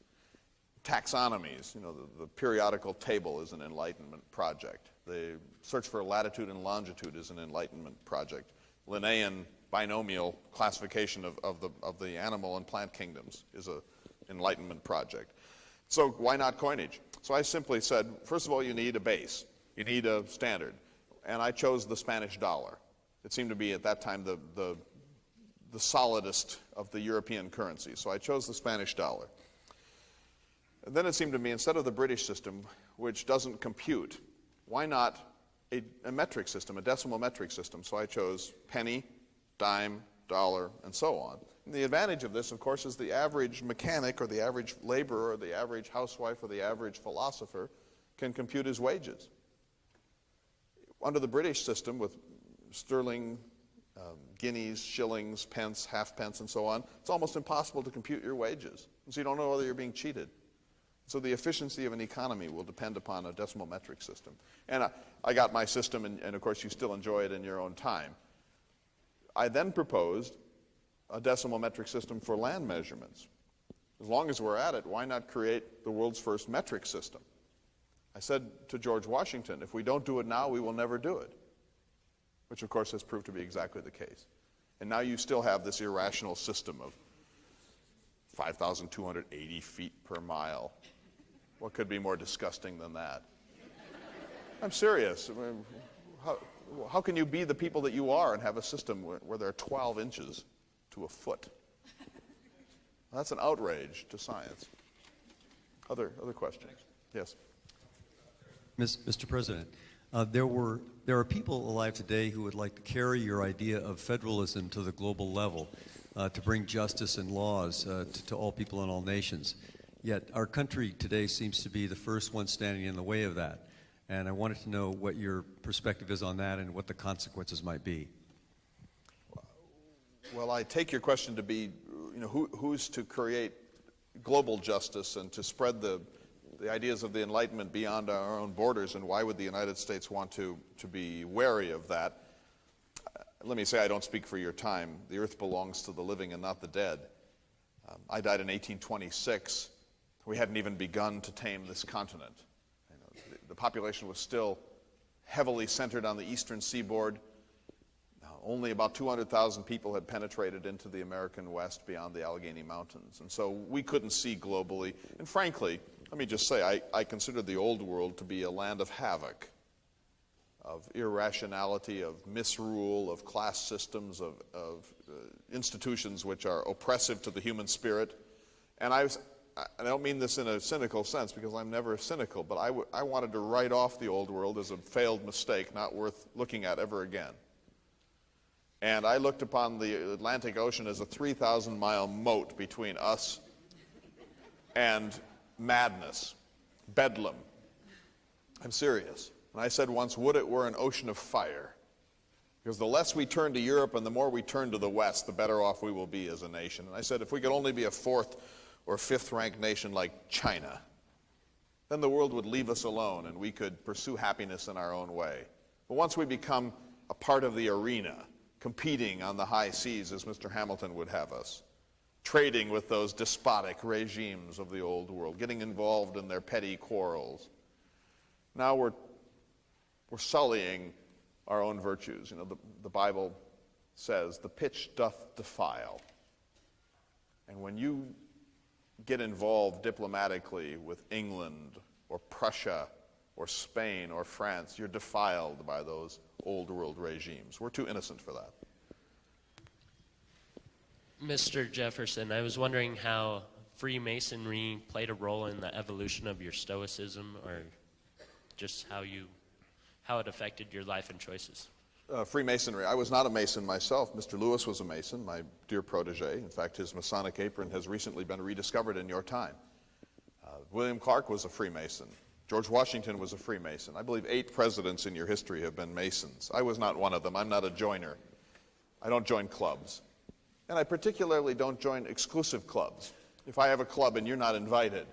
taxonomies. The periodical table is an Enlightenment project. The search for latitude and longitude is an Enlightenment project. Linnaean binomial classification of the animal and plant kingdoms is an Enlightenment project. So why not coinage? So I simply said, first of all, you need a base. You need a standard. And I chose the Spanish dollar. It seemed to be at that time the solidest of the European currencies. So I chose the Spanish dollar. And then it seemed to me, instead of the British system, which doesn't compute, why not a metric system, a decimal metric system? So I chose penny, dime, dollar, and so on. And the advantage of this, of course, is the average mechanic or the average laborer or the average housewife or the average philosopher can compute his wages. Under the British system, with sterling, guineas, shillings, pence, halfpence, and so on, it's almost impossible to compute your wages. So you don't know whether you're being cheated. So the efficiency of an economy will depend upon a decimal metric system. And I got my system, and of course you still enjoy it in your own time. I then proposed a decimal metric system for land measurements. As long as we're at it, why not create the world's first metric system? I said to George Washington, if we don't do it now, we will never do it. Which, of course, has proved to be exactly the case. And now you still have this irrational system of 5,280 feet per mile. What could be more disgusting than that? I'm serious. I mean, how can you be the people that you are and have a system where there are 12 inches to a foot? That's an outrage to science. Other questions? Yes. Mr. President, there are people alive today who would like to carry your idea of federalism to the global level, to bring justice and laws to all people and all nations. Yet our country today seems to be the first one standing in the way of that. And I wanted to know what your perspective is on that and what the consequences might be. Well, I take your question to be, who's to create global justice and to spread the ideas of the Enlightenment beyond our own borders, and why would the United States want to be wary of that? Let me say, I don't speak for your time. The earth belongs to the living and not the dead. I died in 1826. We hadn't even begun to tame this continent. The population was still heavily centered on the eastern seaboard. Only about 200,000 people had penetrated into the American West beyond the Allegheny Mountains. And so we couldn't see globally. And frankly, let me just say, I consider the old world to be a land of havoc, of irrationality, of misrule, of class systems, of institutions which are oppressive to the human spirit. And I don't mean this in a cynical sense, because I'm never cynical, but I wanted to write off the old world as a failed mistake, not worth looking at ever again. And I looked upon the Atlantic Ocean as a 3,000-mile moat between us and madness, bedlam. I'm serious. And I said once, would it were an ocean of fire. Because the less we turn to Europe and the more we turn to the West, the better off we will be as a nation. And I said, if we could only be a fourth or fifth-ranked nation like China, then the world would leave us alone and we could pursue happiness in our own way. But once we become a part of the arena, competing on the high seas as Mr. Hamilton would have us, trading with those despotic regimes of the old world, getting involved in their petty quarrels, now we're sullying our own virtues. The Bible says, the pitch doth defile. And when you get involved diplomatically with England or Prussia or Spain or France, you're defiled by those old world regimes. We're too innocent for that. Mr. Jefferson, I was wondering how Freemasonry played a role in the evolution of your Stoicism, or just how it affected your life and choices. Freemasonry. I was not a Mason myself. Mr. Lewis was a Mason, my dear protege. In fact, his Masonic apron has recently been rediscovered in your time. William Clark was a Freemason. George Washington was a Freemason. I believe 8 presidents in your history have been Masons. I was not one of them. I'm not a joiner. I don't join clubs. And I particularly don't join exclusive clubs. If I have a club and you're not invited,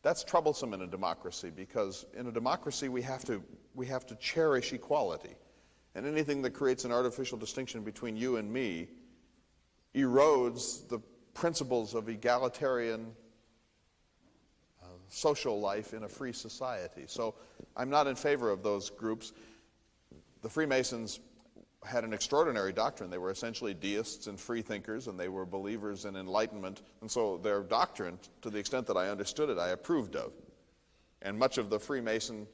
that's troublesome in a democracy, because in a democracy we have to cherish equality. And anything that creates an artificial distinction between you and me erodes the principles of egalitarian social life in a free society. So I'm not in favor of those groups. The Freemasons had an extraordinary doctrine. They were essentially deists and free thinkers, and they were believers in enlightenment. And so their doctrine, to the extent that I understood it, I approved of. And much of the Freemason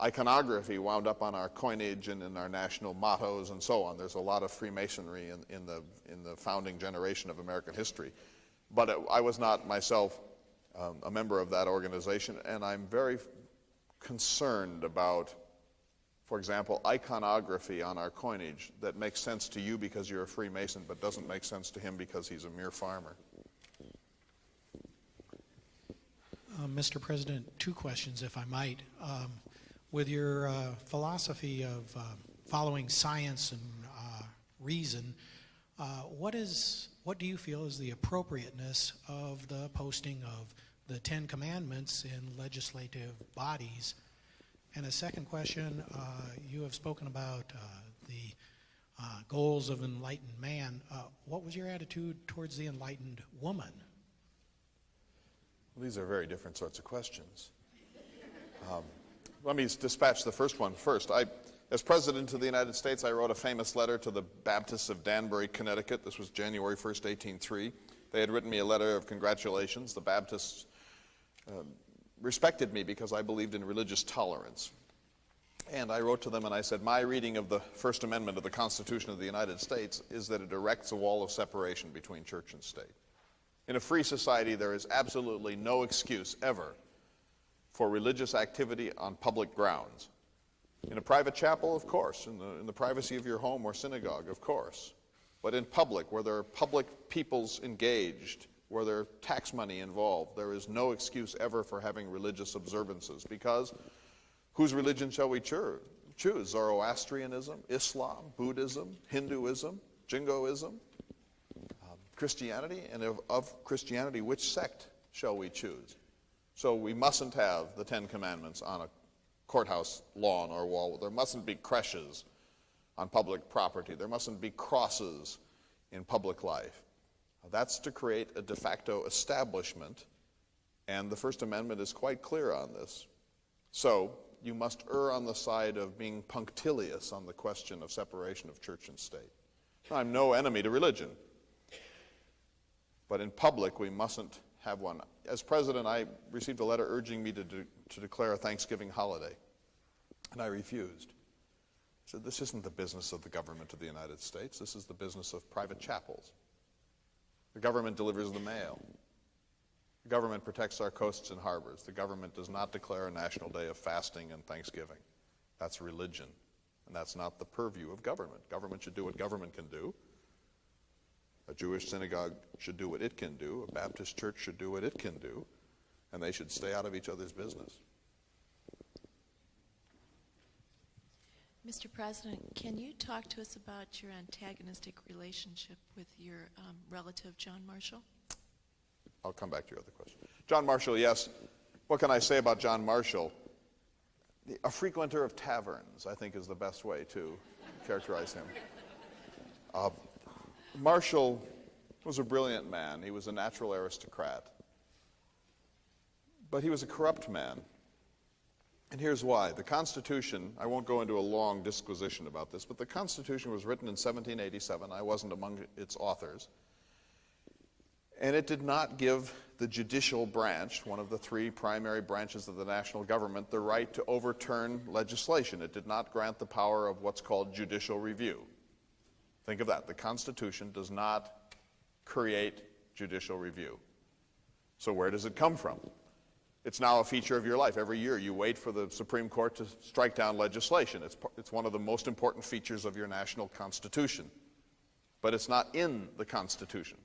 iconography wound up on our coinage and in our national mottos and so on. There's a lot of Freemasonry in the founding generation of American history. But I was not myself a member of that organization, and I'm very concerned about, for example, iconography on our coinage that makes sense to you because you're a Freemason but doesn't make sense to him because he's a mere farmer. Mr. President, two questions, if I might. With your philosophy of following science and reason, what do you feel is the appropriateness of the posting of the Ten Commandments in legislative bodies? And a second question, you have spoken about the goals of enlightened man. What was your attitude towards the enlightened woman? Well, these are very different sorts of questions. Let me dispatch the first one first. As President of the United States, I wrote a famous letter to the Baptists of Danbury, Connecticut. This was January 1st, 1803. They had written me a letter of congratulations. The Baptists respected me because I believed in religious tolerance. And I wrote to them and I said, my reading of the First Amendment of the Constitution of the United States is that it erects a wall of separation between church and state. In a free society, there is absolutely no excuse ever for religious activity on public grounds. In a private chapel, of course. In the privacy of your home or synagogue, of course. But in public, where there are public peoples engaged, where there are tax money involved, there is no excuse ever for having religious observances. Because whose religion shall we choose? Zoroastrianism, Islam, Buddhism, Hinduism, Jingoism, Christianity? And of Christianity, which sect shall we choose? So we mustn't have the Ten Commandments on a courthouse lawn or wall. There mustn't be creches on public property. There mustn't be crosses in public life. That's to create a de facto establishment, and the First Amendment is quite clear on this. So you must err on the side of being punctilious on the question of separation of church and state. I'm no enemy to religion, but in public we mustn't have one. As president, I received a letter urging me to declare a Thanksgiving holiday, and I refused. I said, this isn't the business of the government of the United States. This is the business of private chapels. The government delivers the mail. The government protects our coasts and harbors. The government does not declare a national day of fasting and Thanksgiving. That's religion, and that's not the purview of government. Government should do what government can do. A Jewish synagogue should do what it can do. A Baptist church should do what it can do. And they should stay out of each other's business. Mr. President, can you talk to us about your antagonistic relationship with your relative, John Marshall? I'll come back to your other question. John Marshall, yes. What can I say about John Marshall? A frequenter of taverns, I think, is the best way to characterize him. Marshall was a brilliant man. He was a natural aristocrat. But he was a corrupt man. And here's why. The Constitution, I won't go into a long disquisition about this, but the Constitution was written in 1787. I wasn't among its authors. And it did not give the judicial branch, one of the three primary branches of the national government, the right to overturn legislation. It did not grant the power of what's called judicial review. Think of that. The Constitution does not create judicial review. So where does it come from? It's now a feature of your life. Every year you wait for the Supreme Court to strike down legislation. It's one of the most important features of your national Constitution. But it's not in the Constitution.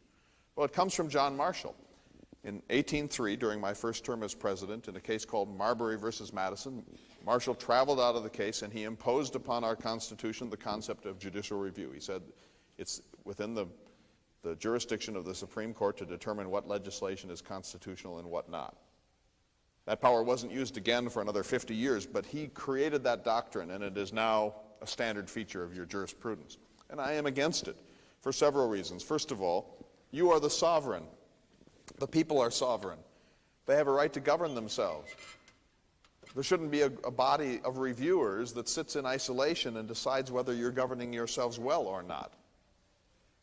Well, it comes from John Marshall. In 1803, during my first term as president, in a case called Marbury versus Madison, Marshall traveled out of the case and he imposed upon our Constitution the concept of judicial review. He said it's within the jurisdiction of the Supreme Court to determine what legislation is constitutional and what not. That power wasn't used again for another 50 years, but he created that doctrine, and it is now a standard feature of your jurisprudence. And I am against it for several reasons. First of all, you are the sovereign. The people are sovereign. They have a right to govern themselves. There shouldn't be a body of reviewers that sits in isolation and decides whether you're governing yourselves well or not.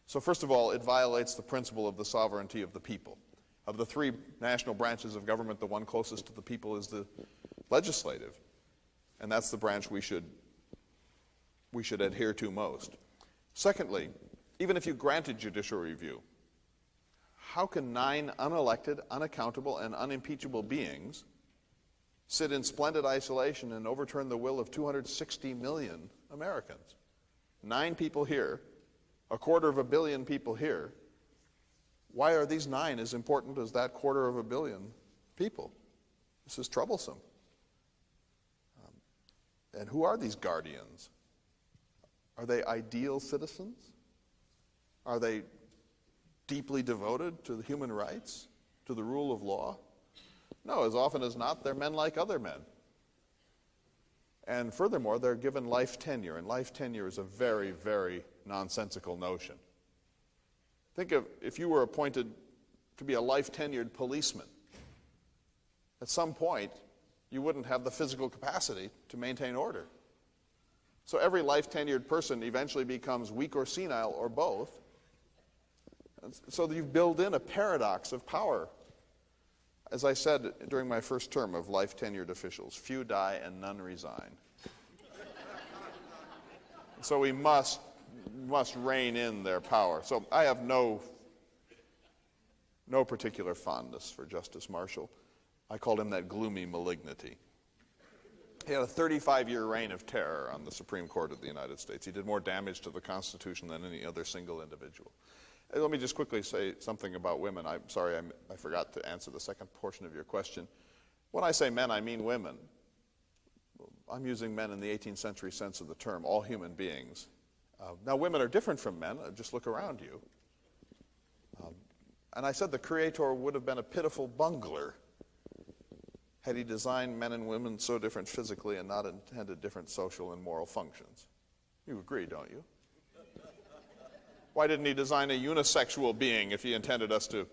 So first of all, it violates the principle of the sovereignty of the people. Of the three national branches of government, the one closest to the people is the legislative. And that's the branch we should adhere to most. Secondly, even if you granted judicial review, how can 9 unelected, unaccountable, and unimpeachable beings sit in splendid isolation and overturn the will of 260 million Americans? 9 people here, 250 million people here. Why are these 9 as important as that 250 million people? This is troublesome. And who are these guardians? Are they ideal citizens? Are they deeply devoted to the human rights, to the rule of law? No, as often as not, they're men like other men. And furthermore, they're given life tenure, and life tenure is a very, very nonsensical notion. Think of if you were appointed to be a life-tenured policeman. At some point, you wouldn't have the physical capacity to maintain order. So every life-tenured person eventually becomes weak or senile or both. And so you build in a paradox of power. As I said during my first term of life-tenured officials, few die and none resign. So we must rein in their power. So I have no particular fondness for Justice Marshall. I called him that gloomy malignity. He had a 35-year reign of terror on the Supreme Court of the United States. He did more damage to the Constitution than any other single individual. Let me just quickly say something about women. I'm sorry, I forgot to answer the second portion of your question. When I say men, I mean women. I'm using men in the 18th century sense of the term, all human beings. Now, women are different from men. Just look around you. And I said the Creator would have been a pitiful bungler had he designed men and women so different physically and not intended different social and moral functions. You agree, don't you? Why didn't he design a unisexual being if he intended us to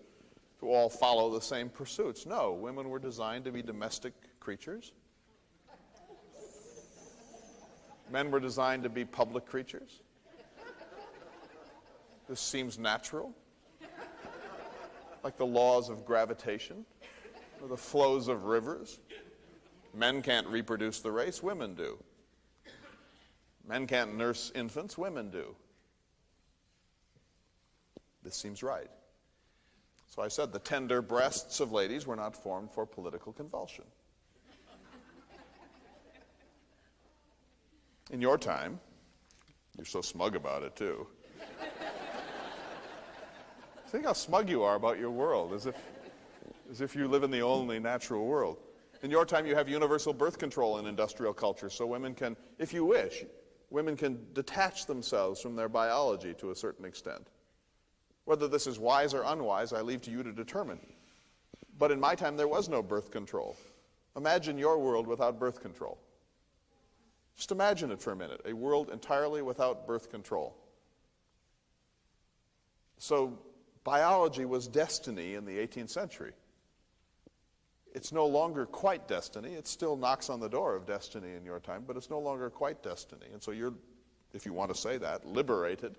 all follow the same pursuits? No, women were designed to be domestic creatures. Men were designed to be public creatures. This seems natural, like the laws of gravitation or the flows of rivers. Men can't reproduce the race, women do. Men can't nurse infants, women do. This seems right. So I said the tender breasts of ladies were not formed for political convulsion. In your time, you're so smug about it too. Think how smug you are about your world, as if you live in the only natural world. In your time, you have universal birth control in industrial culture, so women can, if you wish, women can detach themselves from their biology to a certain extent. Whether this is wise or unwise, I leave to you to determine. But in my time, there was no birth control. Imagine your world without birth control. Just imagine it for a minute, a world entirely without birth control. So biology was destiny in the 18th century. It's no longer quite destiny. It still knocks on the door of destiny in your time, but it's no longer quite destiny. And so you're, if you want to say that, liberated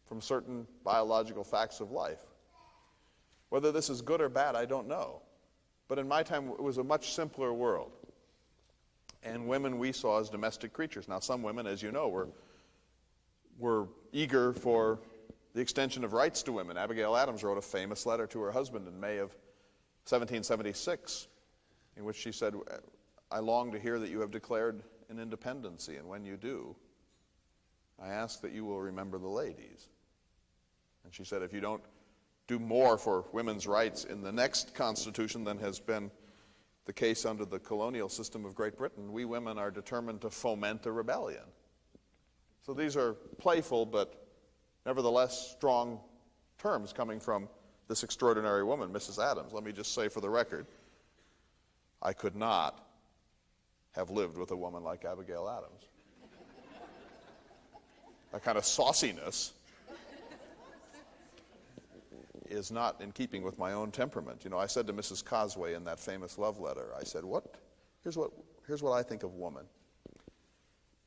from certain biological facts of life. Whether this is good or bad, I don't know. But in my time, it was a much simpler world. And women we saw as domestic creatures. Now, some women, as you know, were eager for the extension of rights to women. Abigail Adams wrote a famous letter to her husband in May of 1776, in which she said, I long to hear that you have declared an independency, and when you do, I ask that you will remember the ladies. And she said, if you don't do more for women's rights in the next Constitution than has been the case under the colonial system of Great Britain, we women are determined to foment a rebellion. So these are playful but nevertheless strong terms coming from this extraordinary woman, Mrs. Adams. Let me just say for the record, I could not have lived with a woman like Abigail Adams. That kind of sauciness is not in keeping with my own temperament. I said to Mrs. Cosway in that famous love letter, I said, here's what I think of woman.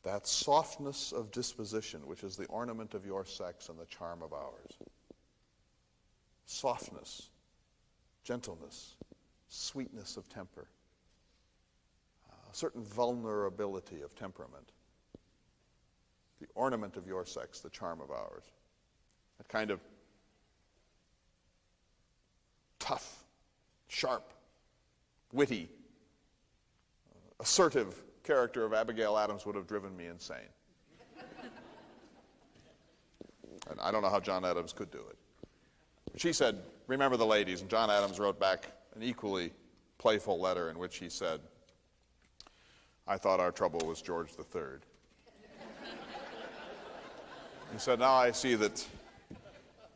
That softness of disposition, which is the ornament of your sex and the charm of ours. Softness, gentleness, sweetness of temper, a certain vulnerability of temperament. The ornament of your sex, the charm of ours. That kind of tough, sharp, witty, assertive character of Abigail Adams would have driven me insane. And I don't know how John Adams could do it. She said, "Remember the ladies," and John Adams wrote back an equally playful letter in which he said, "I thought our trouble was George III." He said, "Now I see that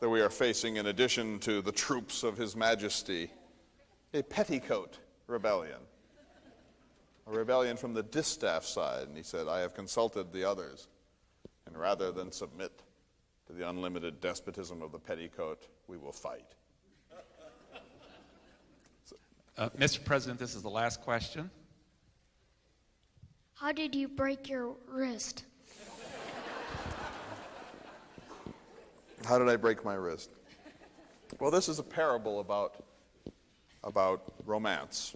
we are facing, in addition to the troops of His Majesty, a petticoat rebellion. A rebellion from the distaff side." And he said, "I have consulted the others, and rather than submit to the unlimited despotism of the petticoat, we will fight." Mr. President, this is the last question. How did you break your wrist? How did I break my wrist? Well, this is a parable about romance.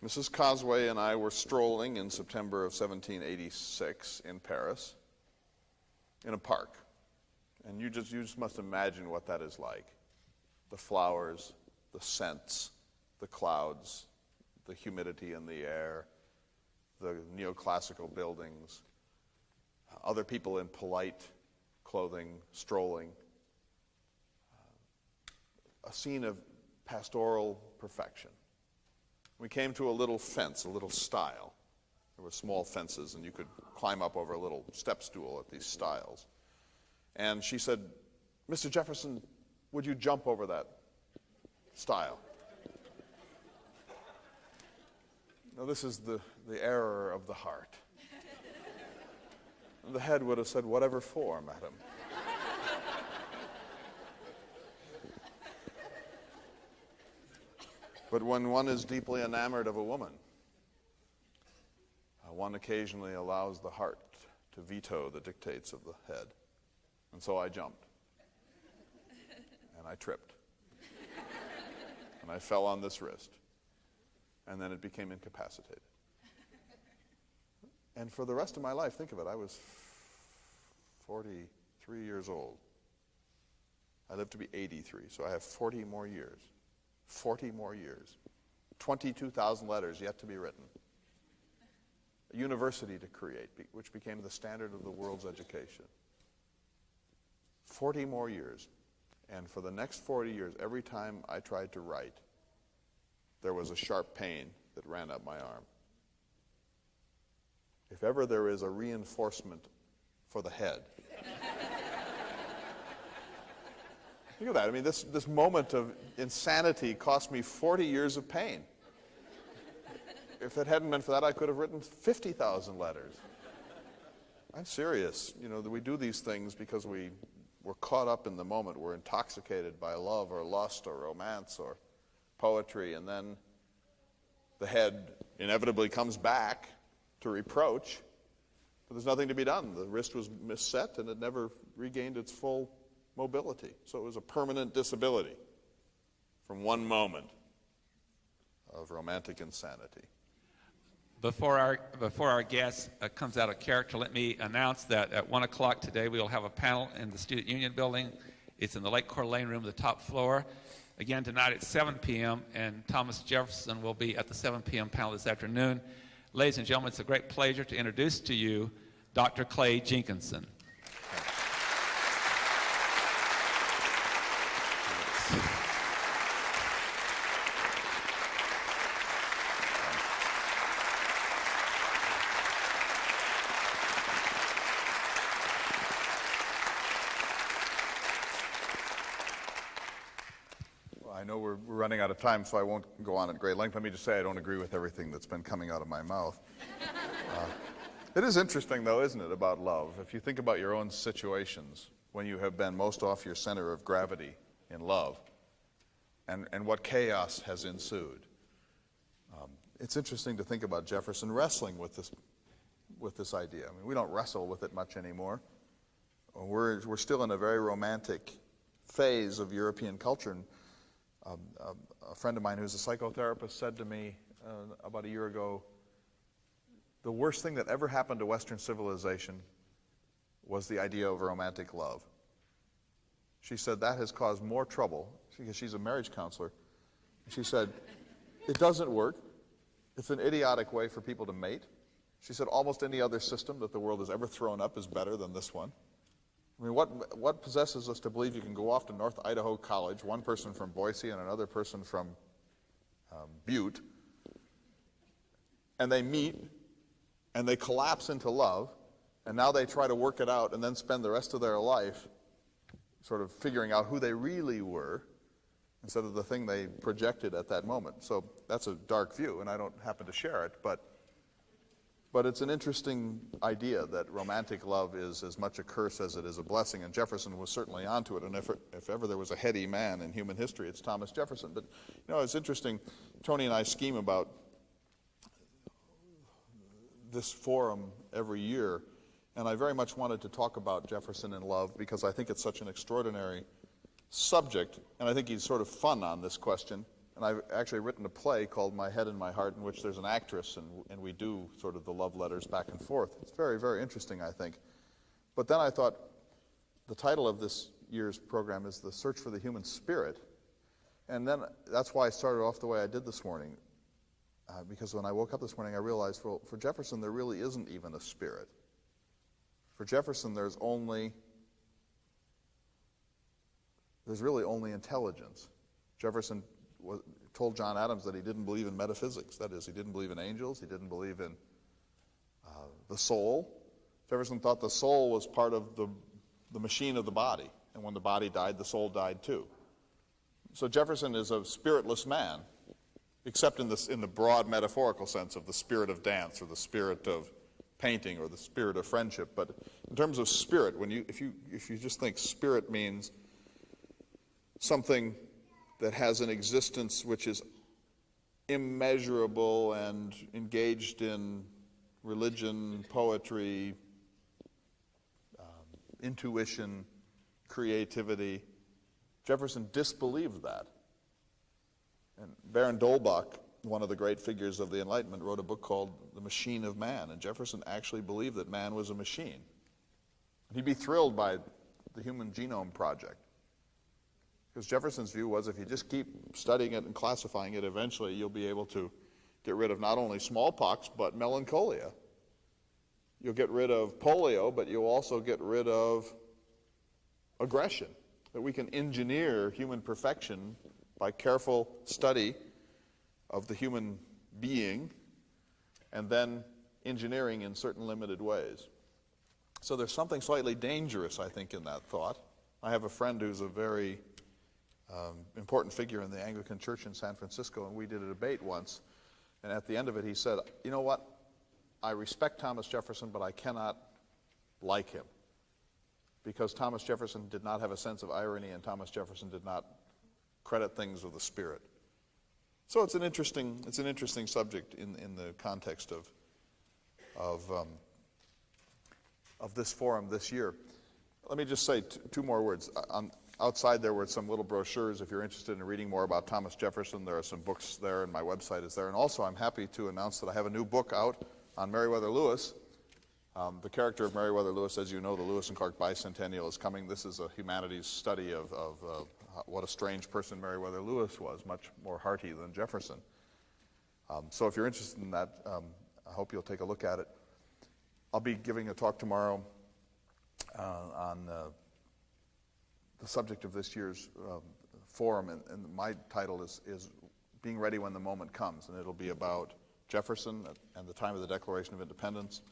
Mrs. Cosway and I were strolling in September of 1786 in Paris in a park. And you just must imagine what that is like. The flowers, the scents, the clouds, the humidity in the air, the neoclassical buildings, other people in polite clothing strolling. A scene of pastoral perfection. We came to a little fence, a little stile. There were small fences, and you could climb up over a little step stool at these stiles. And she said, "Mr. Jefferson, would you jump over that stile?" Now, this is the error of the heart. The head would have said, "Whatever for, madam?" But when one is deeply enamored of a woman, one occasionally allows the heart to veto the dictates of the head. And so I jumped. And I tripped. And I fell on this wrist. And then it became incapacitated. And for the rest of my life, think of it, I was 43 years old. I lived to be 83, so I have 40 more years. 40 more years. 22,000 letters yet to be written. A university to create, which became the standard of the world's education. 40 more years. And for the next 40 years, every time I tried to write, there was a sharp pain that ran up my arm. If ever there is a reinforcement for the head. Think of that. I mean, this moment of insanity cost me 40 years of pain. If it hadn't been for that, I could have written 50,000 letters. I'm serious. We do these things because we're caught up in the moment. We're intoxicated by love or lust or romance or poetry, and then the head inevitably comes back to reproach, but there's nothing to be done. The wrist was misset, and it never regained its full mobility. So it was a permanent disability from one moment of romantic insanity. Before our guest comes out of character, let me announce that at 1 o'clock today we will have a panel in the Student Union building. It's in the Lake Coeur d'Alene room, the top floor. Again, tonight at 7 p.m., and Thomas Jefferson will be at the 7 p.m. panel this afternoon. Ladies and gentlemen, it's a great pleasure to introduce to you Dr. Clay Jenkinson. I know we're running out of time, so I won't go on at great length. Let me just say I don't agree with everything that's been coming out of my mouth. It is interesting, though, isn't it, about love? If you think about your own situations when you have been most off your center of gravity in love, and what chaos has ensued. It's interesting to think about Jefferson wrestling with this idea. I mean, we don't wrestle with it much anymore. We're still in a very romantic phase of European culture. And a friend of mine who's a psychotherapist said to me about a year ago, the worst thing that ever happened to Western civilization was the idea of romantic love. She said that has caused more trouble, because she's a marriage counselor. She said, it doesn't work. It's an idiotic way for people to mate. She said almost any other system that the world has ever thrown up is better than this one. I mean, what possesses us to believe you can go off to North Idaho College, one person from Boise and another person from Butte, and they meet, and they collapse into love, and now they try to work it out and then spend the rest of their life sort of figuring out who they really were instead of the thing they projected at that moment. So that's a dark view, and I don't happen to share it, but it's an interesting idea that romantic love is as much a curse as it is a blessing, and Jefferson was certainly onto it, and if ever there was a heady man in human history, it's Thomas Jefferson. But, you know, it's interesting, Tony and I scheme about this forum every year, and I very much wanted to talk about Jefferson and love because I think it's such an extraordinary subject, and I think he's sort of fun on this question. And I've actually written a play called My Head and My Heart, in which there's an actress, and we do sort of the love letters back and forth. It's very, very interesting, I think. But then I thought the title of this year's program is The Search for the Human Spirit. And then that's why I started off the way I did this morning. Because when I woke up this morning, I realized, well, for Jefferson, there really isn't even a spirit. For Jefferson, there's really only intelligence. Jefferson told John Adams that he didn't believe in metaphysics. That is, he didn't believe in angels. He didn't believe in the soul. Jefferson thought the soul was part of the machine of the body. And when the body died, the soul died too. So Jefferson is a spiritless man, except in the broad metaphorical sense of the spirit of dance or the spirit of painting or the spirit of friendship. But in terms of spirit, if you just think spirit means something that has an existence which is immeasurable and engaged in religion, poetry, intuition, creativity, Jefferson disbelieved that. And Baron d'Holbach, one of the great figures of the Enlightenment, wrote a book called The Machine of Man, and Jefferson actually believed that man was a machine. He'd be thrilled by the Human Genome Project. Because Jefferson's view was if you just keep studying it and classifying it, eventually you'll be able to get rid of not only smallpox, but melancholia. You'll get rid of polio, but you'll also get rid of aggression. That we can engineer human perfection by careful study of the human being and then engineering in certain limited ways. So there's something slightly dangerous, I think, in that thought. I have a friend who's a very important figure in the Anglican Church in San Francisco, and we did a debate once, and at the end of it he said, you know what, I respect Thomas Jefferson, but I cannot like him, because Thomas Jefferson did not have a sense of irony, and Thomas Jefferson did not credit things with the spirit. So it's an interesting subject in the context of this forum this year. Let me just say two more words. Outside there were some little brochures. If you're interested in reading more about Thomas Jefferson, there are some books there, and my website is there. And also I'm happy to announce that I have a new book out on Meriwether Lewis. The character of Meriwether Lewis, as you know, the Lewis and Clark Bicentennial is coming. This is a humanities study of what a strange person Meriwether Lewis was, much more hearty than Jefferson. So if you're interested in that, I hope you'll take a look at it. I'll be giving a talk tomorrow on the subject of this year's forum, and my title is Being Ready When the Moment Comes, and it'll be about Jefferson and the time of the Declaration of Independence.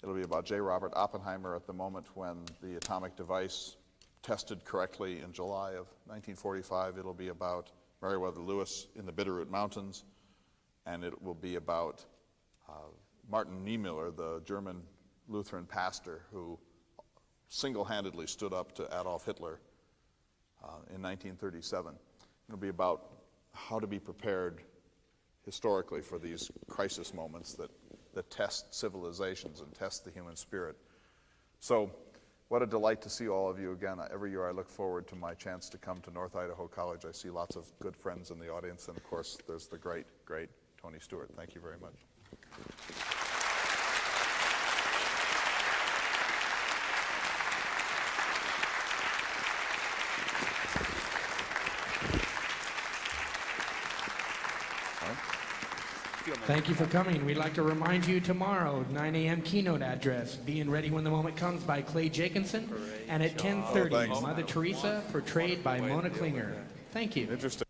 It'll be about J. Robert Oppenheimer at the moment when the atomic device tested correctly in July of 1945. It'll be about Meriwether Lewis in the Bitterroot Mountains, and it will be about Martin Niemöller, the German Lutheran pastor who single-handedly stood up to Adolf Hitler in 1937. It'll be about how to be prepared historically for these crisis moments that test civilizations and test the human spirit. So, what a delight to see all of you again. Every year I look forward to my chance to come to North Idaho College. I see lots of good friends in the audience, and of course, there's the great, great Tony Stewart. Thank you very much. Thank you for coming. We'd like to remind you tomorrow, 9 a.m. keynote address, Being Ready When the Moment Comes by Clay Jenkinson, and at 10:30, Mother Teresa, portrayed by Mona Klinger. Thank you. Interesting.